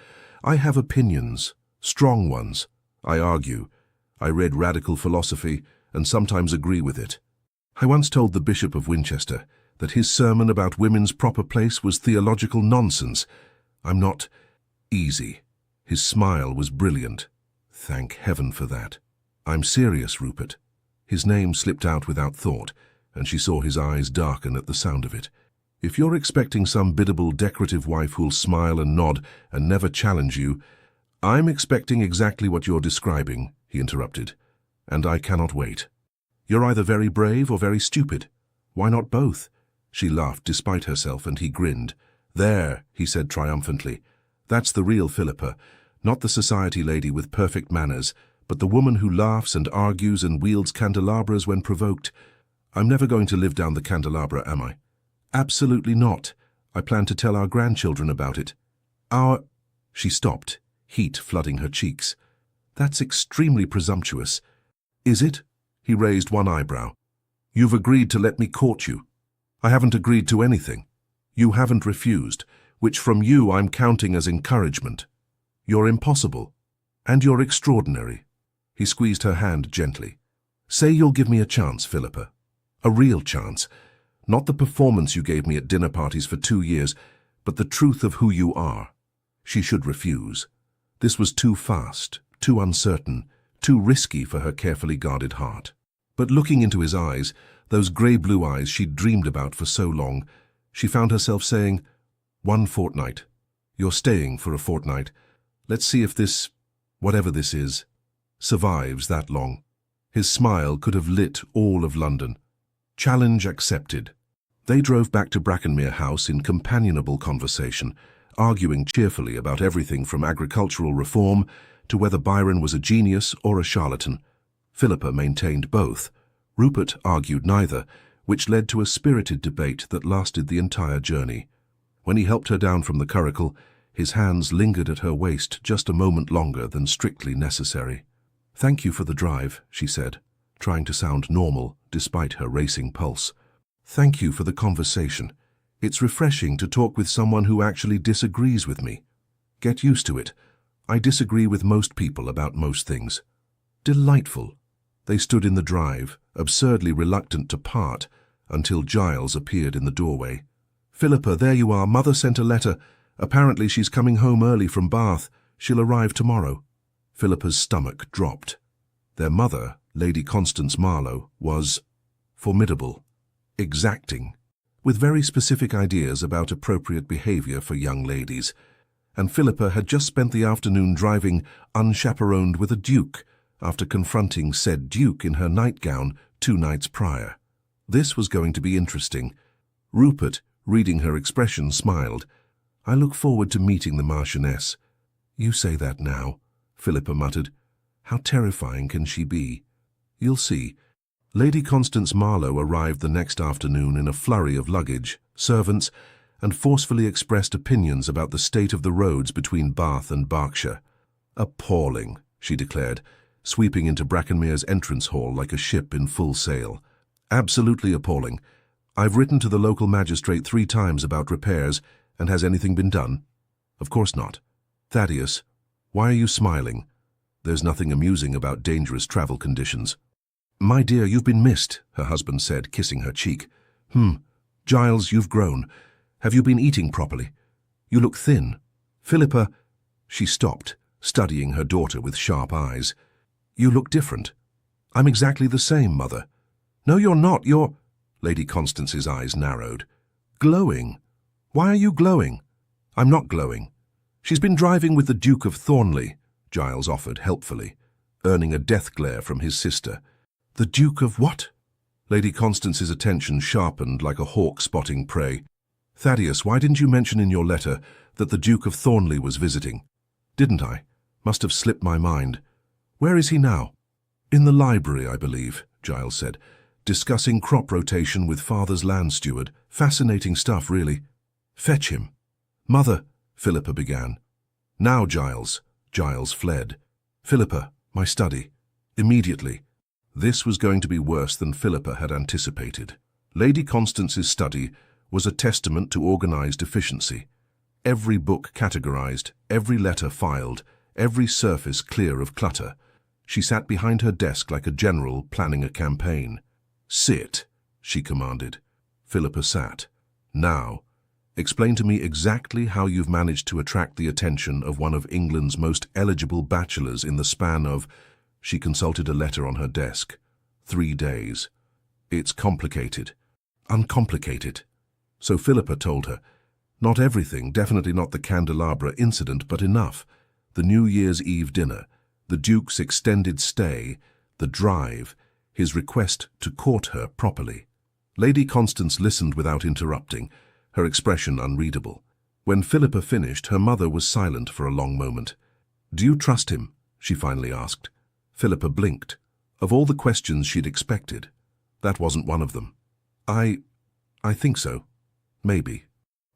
"I have opinions, strong ones. I argue. I read radical philosophy and sometimes agree with it. I once told the Bishop of Winchester that his sermon about women's proper place was theological nonsense. I'm not easy." His smile was brilliant. "Thank heaven for that." "I'm serious, Rupert." His name slipped out without thought, and she saw his eyes darken at the sound of it. "If you're expecting some biddable, decorative wife who'll smile and nod and never challenge you, I'm expecting exactly what you're describing," he interrupted, "and I cannot wait. You're either very brave or very stupid. Why not both?" She laughed despite herself, and he grinned. "There," he said triumphantly. "That's the real Philippa, not the society lady with perfect manners, but the woman who laughs and argues and wields candelabras when provoked. I'm never going to live down the candelabra, am I?" "Absolutely not. I plan to tell our grandchildren about it." "Our—" She stopped, heat flooding her cheeks. "That's extremely presumptuous." "Is it?" He raised one eyebrow. "You've agreed to let me court you." "I haven't agreed to anything." "You haven't refused, which from you I'm counting as encouragement." "You're impossible. And you're extraordinary." He squeezed her hand gently. "Say you'll give me a chance, Philippa. A real chance. Not the performance you gave me at dinner parties for 2 years, but the truth of who you are." She should refuse. This was too fast, too uncertain, too risky for her carefully guarded heart. But looking into his eyes, those grey-blue eyes she'd dreamed about for so long, she found herself saying, "1 fortnight. You're staying for a fortnight. Let's see if this, whatever this is, survives that long." His smile could have lit all of London. Challenge accepted. They drove back to Brackenmere House in companionable conversation, arguing cheerfully about everything from agricultural reform to whether Byron was a genius or a charlatan. Philippa maintained both. Rupert argued neither, which led to a spirited debate that lasted the entire journey. When he helped her down from the curricle, his hands lingered at her waist just a moment longer than strictly necessary. "Thank you for the drive," she said, trying to sound normal despite her racing pulse. "Thank you for the conversation. It's refreshing to talk with someone who actually disagrees with me. Get used to it. I disagree with most people about most things." Delightful. They stood in the drive, absurdly reluctant to part, until Giles appeared in the doorway. "Philippa, there you are. Mother sent a letter. Apparently she's coming home early from Bath. She'll arrive tomorrow." Philippa's stomach dropped. Their mother, Lady Constance Marlowe, was formidable, exacting, with very specific ideas about appropriate behavior for young ladies. And Philippa had just spent the afternoon driving unchaperoned with a duke, after confronting said duke in her nightgown 2 nights prior. This was going to be interesting. Rupert, reading her expression, smiled. "I look forward to meeting the Marchioness." "You say that now," Philippa muttered. "How terrifying can she be?" "You'll see." Lady Constance Marlowe arrived the next afternoon in a flurry of luggage, servants, and forcefully expressed opinions about the state of the roads between Bath and Berkshire. "Appalling," she declared, sweeping into Brackenmere's entrance hall like a ship in full sail. "Absolutely appalling. I've written to the local magistrate 3 times about repairs, and has anything been done?" "Of course not." "Thaddeus, why are you smiling? There's nothing amusing about dangerous travel conditions." "My dear, you've been missed," her husband said, kissing her cheek. Giles, you've grown. Have you been eating properly? You look thin." "Philippa—" She stopped, studying her daughter with sharp eyes. "You look different." "I'm exactly the same, Mother." "No, you're not. You're—" Lady Constance's eyes narrowed. "Glowing. Why are you glowing?" "I'm not glowing." "She's been driving with the Duke of Thornley," Giles offered helpfully, earning a death glare from his sister. "The Duke of what?" Lady Constance's attention sharpened like a hawk spotting prey. "Thaddeus, why didn't you mention in your letter that the Duke of Thornley was visiting?" "Didn't I? Must have slipped my mind. Where is he now?" "In the library, I believe," Giles said, "discussing crop rotation with Father's land steward. Fascinating stuff, really." "Fetch him." "Mother," Philippa began. "Now, Giles." Giles fled. "Philippa, my study. Immediately." This was going to be worse than Philippa had anticipated. Lady Constance's study was a testament to organized efficiency. Every book categorized, every letter filed, every surface clear of clutter. She sat behind her desk like a general planning a campaign. "Sit," she commanded. Philippa sat. "Now, explain to me exactly how you've managed to attract the attention of one of England's most eligible bachelors in the span of—" She consulted a letter on her desk. 3 days. "It's complicated." "Uncomplicated." So Philippa told her. Not everything, definitely not the candelabra incident, but enough. The New Year's Eve dinner, the Duke's extended stay, the drive, his request to court her properly. Lady Constance listened without interrupting, her expression unreadable. When Philippa finished, her mother was silent for a long moment. "Do you trust him?" she finally asked. Philippa blinked. Of all the questions she'd expected, that wasn't one of them. I think so. Maybe.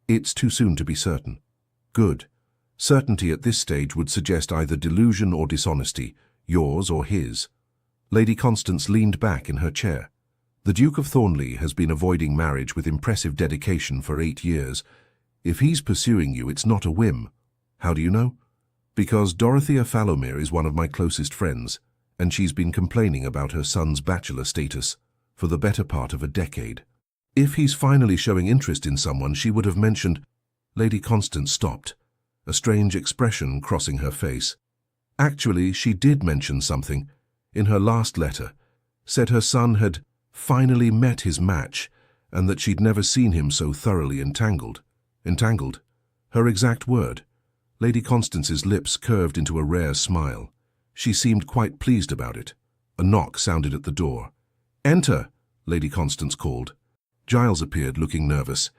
It's too soon to be certain." "Good. Certainty at this stage would suggest either delusion or dishonesty, yours or his." Lady Constance leaned back in her chair. "The Duke of Thornley has been avoiding marriage with impressive dedication for 8 years. If he's pursuing you, it's not a whim." "How do you know?" "Because Dorothea Fallowmere is one of my closest friends, and she's been complaining about her son's bachelor status for the better part of a decade. If he's finally showing interest in someone, she would have mentioned—" Lady Constance stopped, a strange expression crossing her face. "Actually, she did mention something. In her last letter, said her son had finally met his match, and that she'd never seen him so thoroughly entangled." "Entangled?" Her exact word. Lady Constance's lips curved into a rare smile. She seemed quite pleased about it. A knock sounded at the door. "Enter," Lady Constance called. Giles appeared, looking nervous.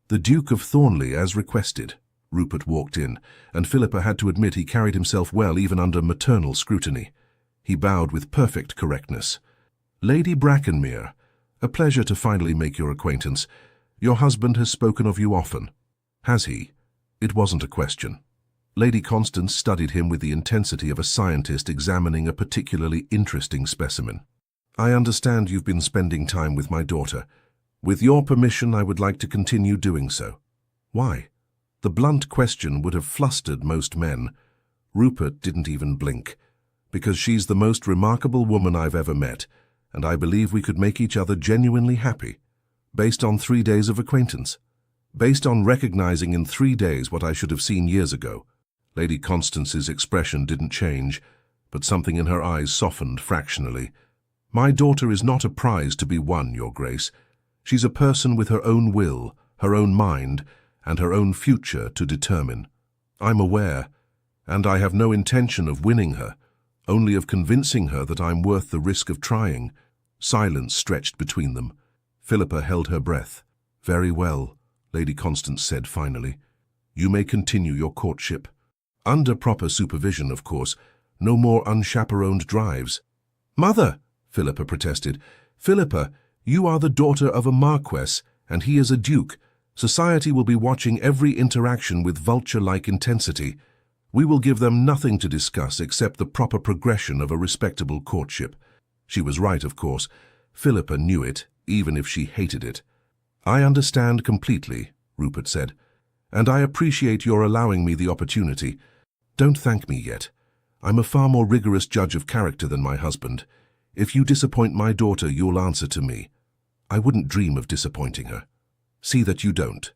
"The Duke of Thornley, as requested." Rupert walked in, and Philippa had to admit he carried himself well even under maternal scrutiny. He bowed with perfect correctness. "Lady Brackenmere, a pleasure to finally make your acquaintance. Your husband has spoken of you often." "Has he?" It wasn't a question. Lady Constance studied him with the intensity of a scientist examining a particularly interesting specimen. "I understand you've been spending time with my daughter. With your permission, I would like to continue doing so." "Why?" The blunt question would have flustered most men. Rupert didn't even blink. "Because she's the most remarkable woman I've ever met, and I believe we could make each other genuinely happy. Based on 3 days of acquaintance. Based on recognizing in 3 days what I should have seen years ago." Lady Constance's expression didn't change, but something in her eyes softened fractionally. "My daughter is not a prize to be won, Your Grace. She's a person with her own will, her own mind, and her own future to determine. I'm aware, and I have no intention of winning her, only of convincing her that I'm worth the risk of trying." Silence stretched between them. Philippa held her breath. "Very well," Lady Constance said finally. "You may continue your courtship. Under proper supervision, of course. No more unchaperoned drives." "Mother!" Philippa protested. "Philippa, you are the daughter of a marquess, and he is a duke. Society will be watching every interaction with vulture-like intensity. We will give them nothing to discuss except the proper progression of a respectable courtship." She was right, of course. Philippa knew it, even if she hated it. "I understand completely," Rupert said, "and I appreciate your allowing me the opportunity. Don't thank me yet. I'm a far more rigorous judge of character than my husband. If you disappoint my daughter, you'll answer to me. I wouldn't dream of disappointing her. See that you don't."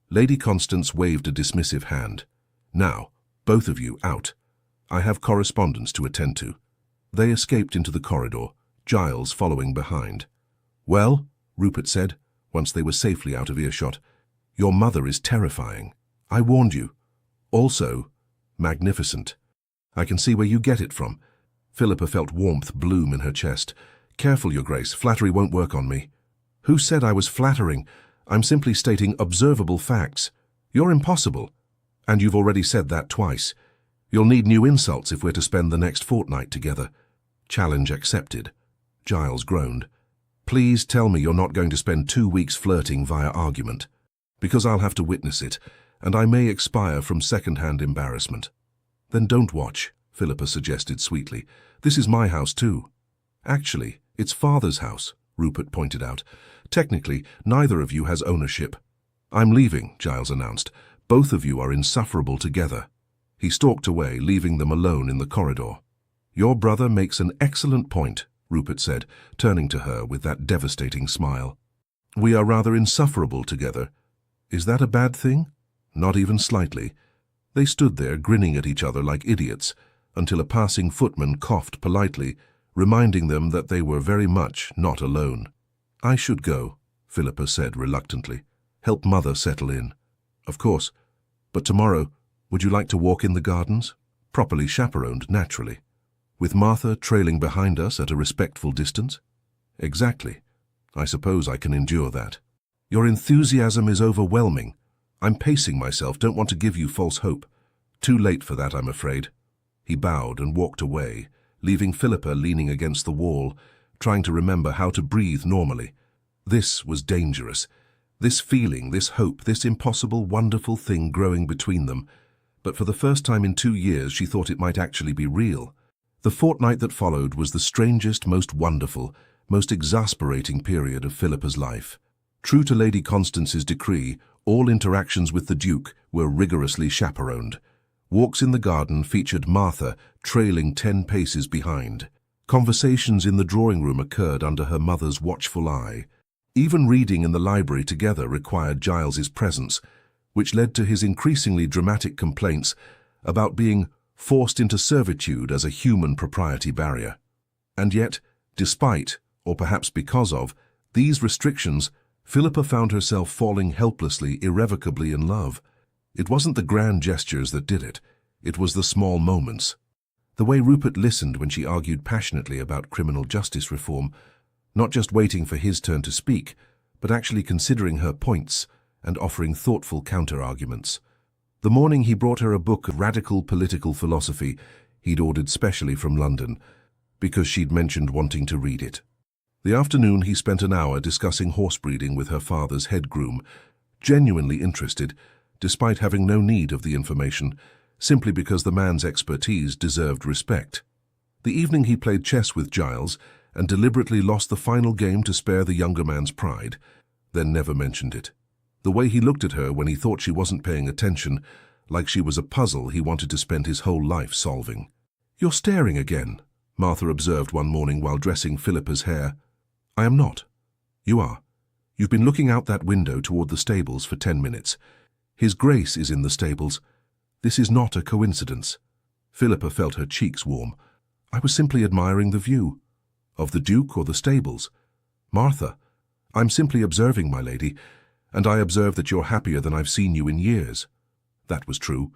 Lady Constance waved a dismissive hand. "Now, both of you out. I have correspondence to attend to." They escaped into the corridor, Giles following behind. "Well," Rupert said, once they were safely out of earshot, "your mother is terrifying. I warned you. Also, magnificent. I can see where you get it from." Philippa felt warmth bloom in her chest. "Careful, Your Grace, flattery won't work on me." "Who said I was flattering? I'm simply stating observable facts. You're impossible. And you've already said that twice. You'll need new insults if we're to spend the next fortnight together." "Challenge accepted." Giles groaned. "Please tell me you're not going to spend 2 weeks flirting via argument. Because I'll have to witness it, and I may expire from second-hand embarrassment." "Then don't watch," Philippa suggested sweetly. "This is my house too." "Actually, it's Father's house," Rupert pointed out. "Technically, neither of you has ownership." "I'm leaving," Giles announced. "Both of you are insufferable together." He stalked away, leaving them alone in the corridor. "Your brother makes an excellent point," Rupert said, turning to her with that devastating smile. "We are rather insufferable together. Is that a bad thing?" "Not even slightly." They stood there, grinning at each other like idiots, until a passing footman coughed politely, reminding them that they were very much not alone. "I should go," Philippa said reluctantly. "Help Mother settle in." "Of course. But tomorrow, would you like to walk in the gardens? Properly chaperoned, naturally. With Martha trailing behind us at a respectful distance?" "Exactly. I suppose I can endure that." "Your enthusiasm is overwhelming. I'm pacing myself, don't want to give you false hope. Too late for that, I'm afraid." He bowed and walked away, leaving Philippa leaning against the wall, trying to remember how to breathe normally. This was dangerous. This feeling, this hope, this impossible, wonderful thing growing between them. But for the first time in 2 years, she thought it might actually be real. The fortnight that followed was the strangest, most wonderful, most exasperating period of Philippa's life. True to Lady Constance's decree, all interactions with the Duke were rigorously chaperoned. Walks in the garden featured Martha trailing 10 paces behind. Conversations in the drawing room occurred under her mother's watchful eye. Even reading in the library together required Giles's presence, which led to his increasingly dramatic complaints about being forced into servitude as a human propriety barrier. And yet, despite, or perhaps because of, these restrictions, Philippa found herself falling helplessly, irrevocably in love. It wasn't the grand gestures that did it. It was the small moments. The way Rupert listened when she argued passionately about criminal justice reform, not just waiting for his turn to speak, but actually considering her points and offering thoughtful counter-arguments. The morning he brought her a book of radical political philosophy he'd ordered specially from London, because she'd mentioned wanting to read it. The afternoon he spent an hour discussing horse breeding with her father's head groom, genuinely interested, despite having no need of the information, simply because the man's expertise deserved respect. The evening he played chess with Giles and deliberately lost the final game to spare the younger man's pride, then never mentioned it. The way he looked at her when he thought she wasn't paying attention, like she was a puzzle he wanted to spend his whole life solving. "You're staring again," Martha observed one morning while dressing Philippa's hair. "I am not." "You are. You've been looking out that window toward the stables for 10 minutes. His Grace is in the stables. This is not a coincidence." Philippa felt her cheeks warm. "I was simply admiring the view." "Of the Duke or the stables?" "Martha, I'm simply observing, my lady, and I observe that you're happier than I've seen you in years." That was true.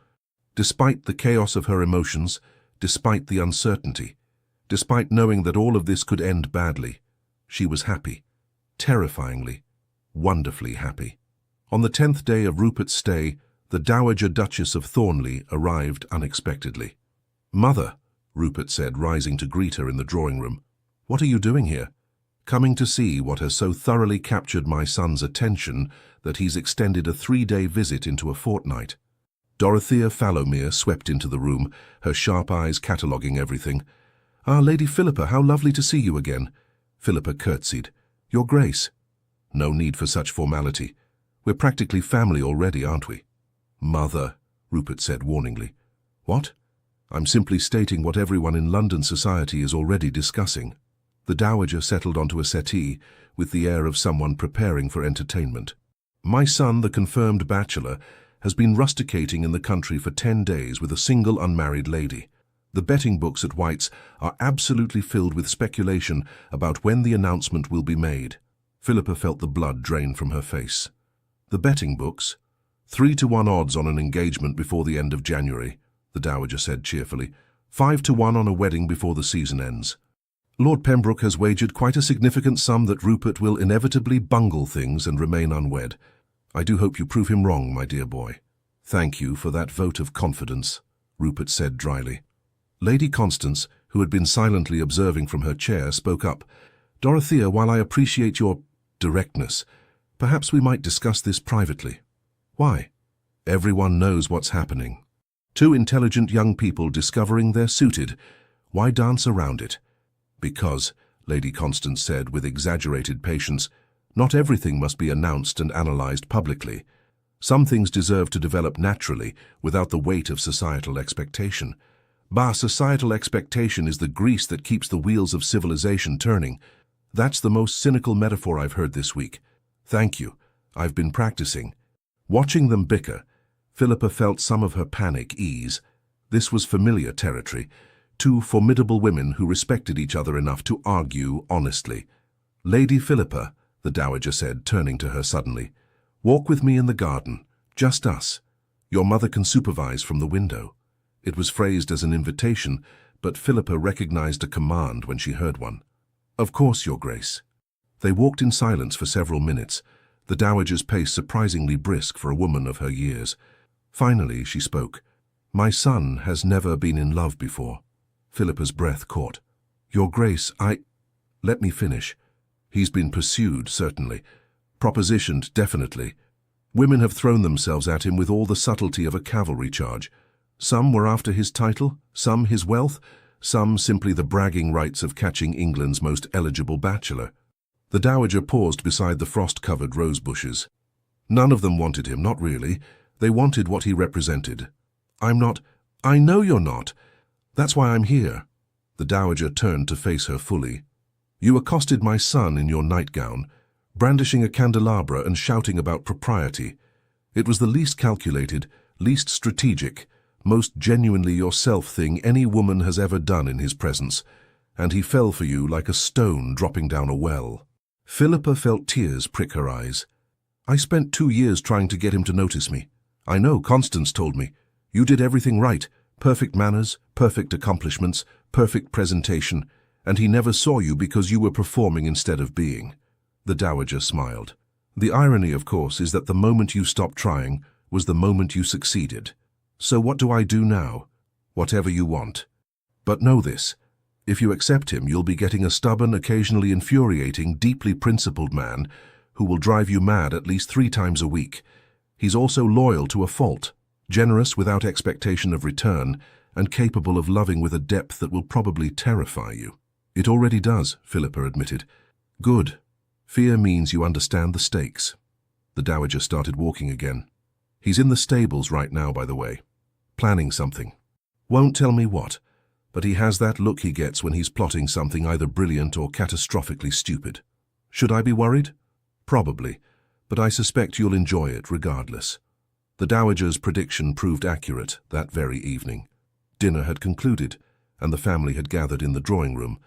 Despite the chaos of her emotions, despite the uncertainty, despite knowing that all of this could end badly, she was happy. Terrifyingly, wonderfully happy. On the 10th day of Rupert's stay, the Dowager Duchess of Thornley arrived unexpectedly. "Mother," Rupert said, rising to greet her in the drawing-room, "what are you doing here?" "Coming to see what has so thoroughly captured my son's attention that he's extended a 3-day visit into a fortnight." Dorothea Fallowmere swept into the room, her sharp eyes cataloguing everything. "Ah, Lady Philippa, how lovely to see you again." Philippa curtsied. "Your Grace." "No need for such formality. We're practically family already, aren't we?" "Mother," Rupert said warningly. "What?" "I'm simply stating what everyone in London society is already discussing." The Dowager settled onto a settee with the air of someone preparing for entertainment. "My son, the confirmed bachelor, has been rusticating in the country for 10 days with a single unmarried lady. The betting books at White's are absolutely filled with speculation about when the announcement will be made." Philippa felt the blood drain from her face. "The betting books? 3-to-1 odds on an engagement before the end of January," the Dowager said cheerfully. 5-to-1 on a wedding before the season ends. "Lord Pembroke has wagered quite a significant sum that Rupert will inevitably bungle things and remain unwed. I do hope you prove him wrong, my dear boy." "Thank you for that vote of confidence," Rupert said dryly. Lady Constance, who had been silently observing from her chair, spoke up. "Dorothea, while I appreciate your directness, perhaps we might discuss this privately." "Why?" "Everyone knows what's happening. 2 intelligent young people discovering they're suited. Why dance around it?" "Because," Lady Constance said with exaggerated patience, "not everything must be announced and analysed publicly. Some things deserve to develop naturally without the weight of societal expectation. Bah, societal expectation is the grease that keeps the wheels of civilization turning. That's the most cynical metaphor I've heard this week. Thank you. I've been practicing." Watching them bicker, Philippa felt some of her panic ease. This was familiar territory. 2 formidable women who respected each other enough to argue honestly. "Lady Philippa," the Dowager said, turning to her suddenly, "walk with me in the garden. Just us. Your mother can supervise from the window." It was phrased as an invitation, but Philippa recognized a command when she heard one. "Of course, Your Grace." They walked in silence for several minutes, the Dowager's pace surprisingly brisk for a woman of her years. Finally, she spoke. "My son has never been in love before." Philippa's breath caught. "Your Grace, Let me finish. He's been pursued, certainly. Propositioned, definitely. Women have thrown themselves at him with all the subtlety of a cavalry charge. Some were after his title, some his wealth, some simply the bragging rights of catching England's most eligible bachelor." The Dowager paused beside the frost-covered rose bushes. "None of them wanted him, not really. They wanted what he represented. I'm not—" "I know you're not. That's why I'm here." The Dowager turned to face her fully. "You accosted my son in your nightgown, brandishing a candelabra and shouting about propriety. It was the least calculated, least strategic, most genuinely yourself thing any woman has ever done in his presence, and he fell for you like a stone dropping down a well." Philippa felt tears prick her eyes. "I spent 2 years trying to get him to notice me. I know, Constance told me. You did everything right. Perfect manners, perfect accomplishments, perfect presentation, and he never saw you because you were performing instead of being. The dowager smiled. The irony, of course, is that the moment you stopped trying was the moment you succeeded. So what do I do now? Whatever you want. But know this. If you accept him, you'll be getting a stubborn, occasionally infuriating, deeply principled man who will drive you mad at least 3 times a week. He's also loyal to a fault, generous without expectation of return, and capable of loving with a depth that will probably terrify you. It already does, Philippa admitted. Good. Fear means you understand the stakes. The dowager started walking again. He's in the stables right now, by the way. Planning something. Won't tell me what, but he has that look he gets when he's plotting something either brilliant or catastrophically stupid. Should I be worried? Probably, but I suspect you'll enjoy it regardless. The dowager's prediction proved accurate that very evening. Dinner had concluded, and the family had gathered in the drawing room,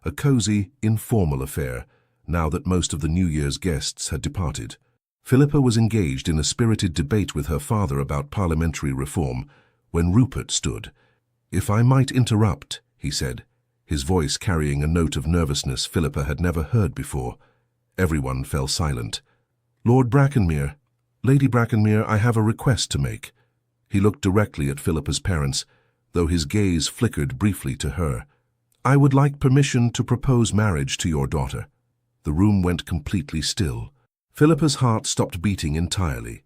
a cozy, informal affair, now that most of the New Year's guests had departed. Philippa was engaged in a spirited debate with her father about parliamentary reform when Rupert stood. "If I might interrupt," he said, his voice carrying a note of nervousness Philippa had never heard before. Everyone fell silent. "Lord Brackenmere, Lady Brackenmere, I have a request to make." He looked directly at Philippa's parents, though his gaze flickered briefly to her. "I would like permission to propose marriage to your daughter." The room went completely still. Philippa's heart stopped beating entirely.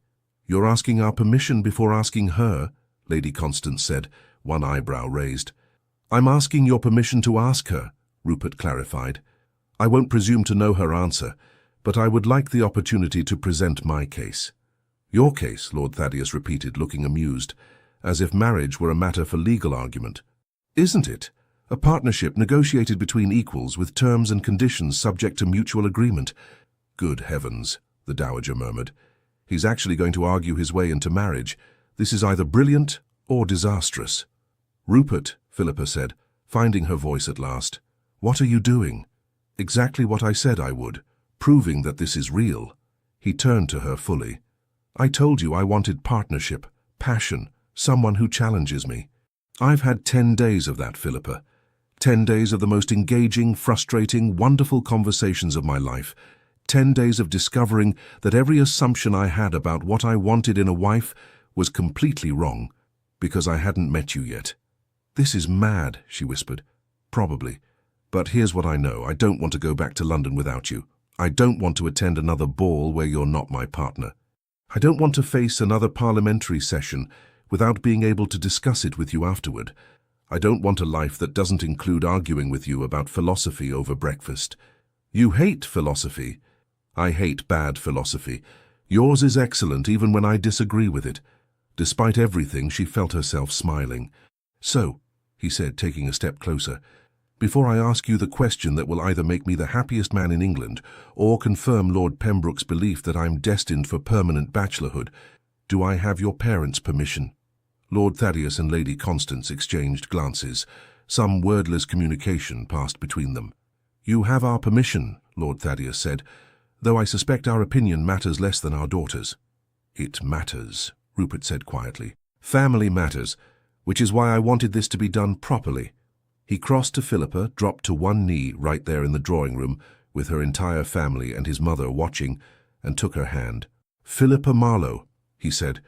"You're asking our permission before asking her?" Lady Constance said, one eyebrow raised. "I'm asking your permission to ask her," Rupert clarified. "I won't presume to know her answer, but I would like the opportunity to present my case." "Your case," Lord Thaddeus repeated, looking amused, as if marriage were a matter for legal argument. "Isn't it? A partnership negotiated between equals with terms and conditions subject to mutual agreement." "Good heavens," the dowager murmured. "He's actually going to argue his way into marriage. This is either brilliant or disastrous." "Rupert," Philippa said, finding her voice at last, "what are you doing?" "Exactly what I said I would, proving that this is real." He turned to her fully. "I told you I wanted partnership, passion, someone who challenges me. I've had 10 days of that, Philippa. 10 days of the most engaging, frustrating, wonderful conversations of my life. 10 days of discovering that every assumption I had about what I wanted in a wife was completely wrong, because I hadn't met you yet." "This is mad," she whispered. "Probably. But here's what I know. I don't want to go back to London without you. I don't want to attend another ball where you're not my partner. I don't want to face another parliamentary session without being able to discuss it with you afterward. I don't want a life that doesn't include arguing with you about philosophy over breakfast." "You hate philosophy." "I hate bad philosophy. Yours is excellent even when I disagree with it." Despite everything, she felt herself smiling. "So," he said, taking a step closer, "before I ask you the question that will either make me the happiest man in England or confirm Lord Pembroke's belief that I'm destined for permanent bachelorhood, do I have your parents' permission?" Lord Thaddeus and Lady Constance exchanged glances. Some wordless communication passed between them. "You have our permission," Lord Thaddeus said, "though I suspect our opinion matters less than our daughter's." "It matters," Rupert said quietly. "Family matters, which is why I wanted this to be done properly." He crossed to Philippa, dropped to one knee right there in the drawing room, with her entire family and his mother watching, and took her hand. "Philippa Marlowe," he said,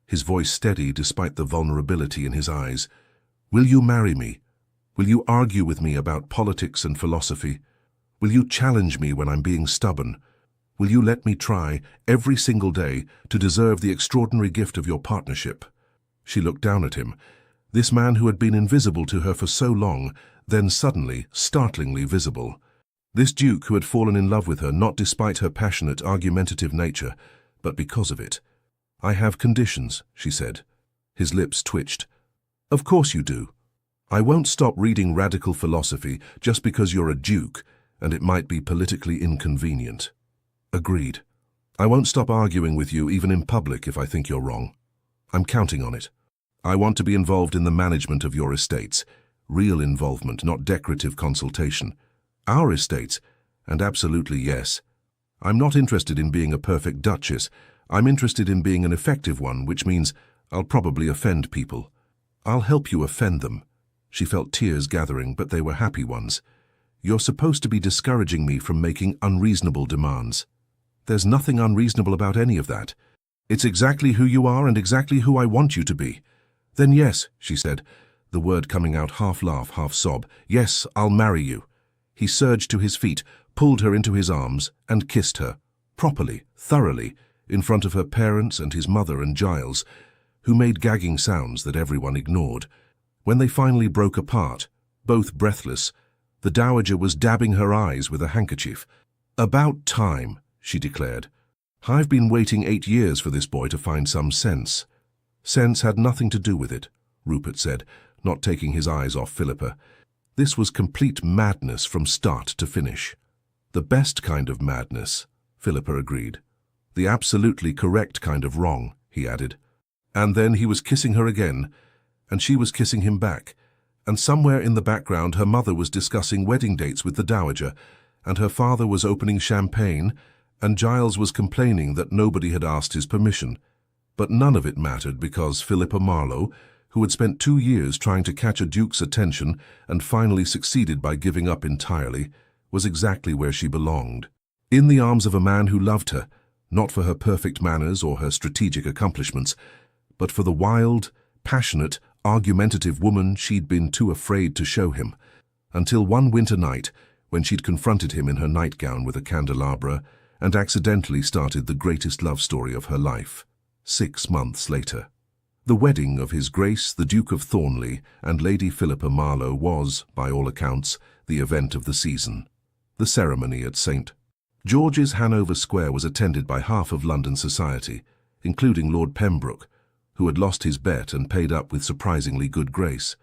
his voice steady despite the vulnerability in his eyes. "Will you marry me? Will you argue with me about politics and philosophy? Will you challenge me when I'm being stubborn? Will you let me try, every single day, to deserve the extraordinary gift of your partnership?" She looked down at him. This man who had been invisible to her for so long, then suddenly, startlingly visible. This duke who had fallen in love with her not despite her passionate, argumentative nature, but because of it. "I have conditions," she said. His lips twitched. "Of course you do. I won't stop reading radical philosophy just because you're a duke, and it might be politically inconvenient." "Agreed. I won't stop arguing with you even in public if I think you're wrong. I'm counting on it. I want to be involved in the management of your estates. Real involvement, not decorative consultation. Our estates, and absolutely yes. I'm not interested in being a perfect duchess. I'm interested in being an effective one, which means I'll probably offend people. I'll help you offend them. She felt tears gathering, but they were happy ones. "You're supposed to be discouraging me from making unreasonable demands." "There's nothing unreasonable about any of that. It's exactly who you are and exactly who I want you to be." "Then yes," she said, the word coming out half laugh, half sob. "Yes, I'll marry you." He surged to his feet, pulled her into his arms, and kissed her, properly, thoroughly, in front of her parents and his mother and Giles, who made gagging sounds that everyone ignored. When they finally broke apart, both breathless, the dowager was dabbing her eyes with a handkerchief. "About time," she declared. "I've been waiting 8 years for this boy to find some sense." "Sense had nothing to do with it," Rupert said, not taking his eyes off Philippa. "This was complete madness from start to finish." "The best kind of madness," Philippa agreed. "The absolutely correct kind of wrong," he added. And then he was kissing her again, and she was kissing him back, and somewhere in the background her mother was discussing wedding dates with the dowager, and her father was opening champagne, and Giles was complaining that nobody had asked his permission. But none of it mattered because Philippa Marlowe, who had spent 2 years trying to catch a duke's attention and finally succeeded by giving up entirely, was exactly where she belonged. In the arms of a man who loved her, not for her perfect manners or her strategic accomplishments, but for the wild, passionate, argumentative woman she'd been too afraid to show him. Until one winter night, when she'd confronted him in her nightgown with a candelabra and accidentally started the greatest love story of her life, 6 months later. The wedding of His Grace the Duke of Thornley and Lady Philippa Marlowe was, by all accounts, the event of the season. The ceremony at St. George's, Hanover Square, was attended by half of London society, including Lord Pembroke, who had lost his bet and paid up with surprisingly good grace.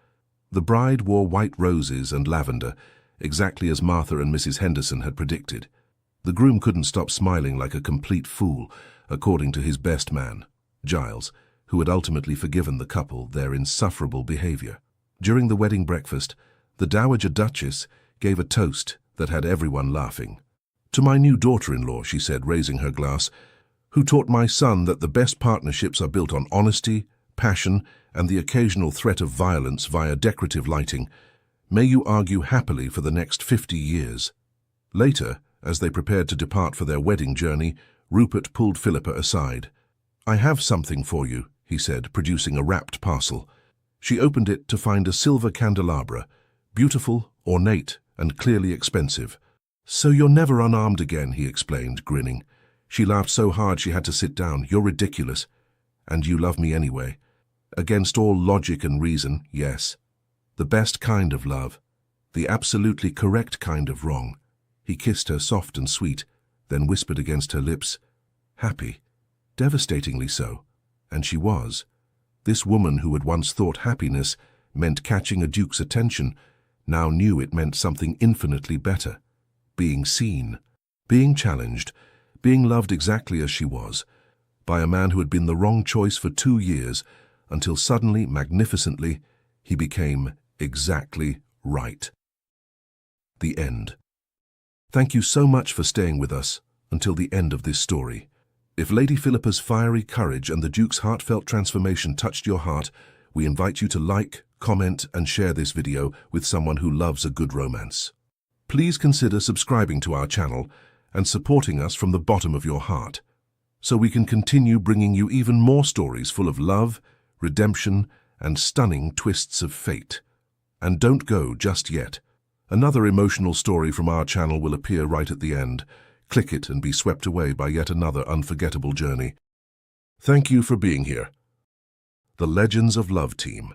The bride wore white roses and lavender, exactly as Martha and Mrs. Henderson had predicted. The groom couldn't stop smiling like a complete fool, according to his best man, Giles, who had ultimately forgiven the couple their insufferable behavior. During the wedding breakfast, the Dowager Duchess gave a toast that had everyone laughing. "To my new daughter-in-law," she said, raising her glass, "who taught my son that the best partnerships are built on honesty, passion, and the occasional threat of violence via decorative lighting. May you argue happily for the next 50 years. Later, as they prepared to depart for their wedding journey, Rupert pulled Philippa aside. "I have something for you," he said, producing a wrapped parcel. She opened it to find a silver candelabra, beautiful, ornate, and clearly expensive. "So you're never unarmed again," he explained, grinning. She laughed so hard she had to sit down. "You're ridiculous. And you love me anyway." "Against all logic and reason, yes. The best kind of love. The absolutely correct kind of wrong." He kissed her soft and sweet, then whispered against her lips, "Happy. Devastatingly so." And she was. This woman who had once thought happiness meant catching a duke's attention, now knew it meant something infinitely better. Being seen, being challenged, being loved exactly as she was, by a man who had been the wrong choice for 2 years, until suddenly, magnificently, he became exactly right. The end. Thank you so much for staying with us until the end of this story. If Lady Philippa's fiery courage and the Duke's heartfelt transformation touched your heart, we invite you to like, comment, and share this video with someone who loves a good romance. Please consider subscribing to our channel and supporting us from the bottom of your heart, so we can continue bringing you even more stories full of love, redemption, and stunning twists of fate. And don't go just yet. Another emotional story from our channel will appear right at the end. Click it and be swept away by yet another unforgettable journey. Thank you for being here. The Legends of Love team.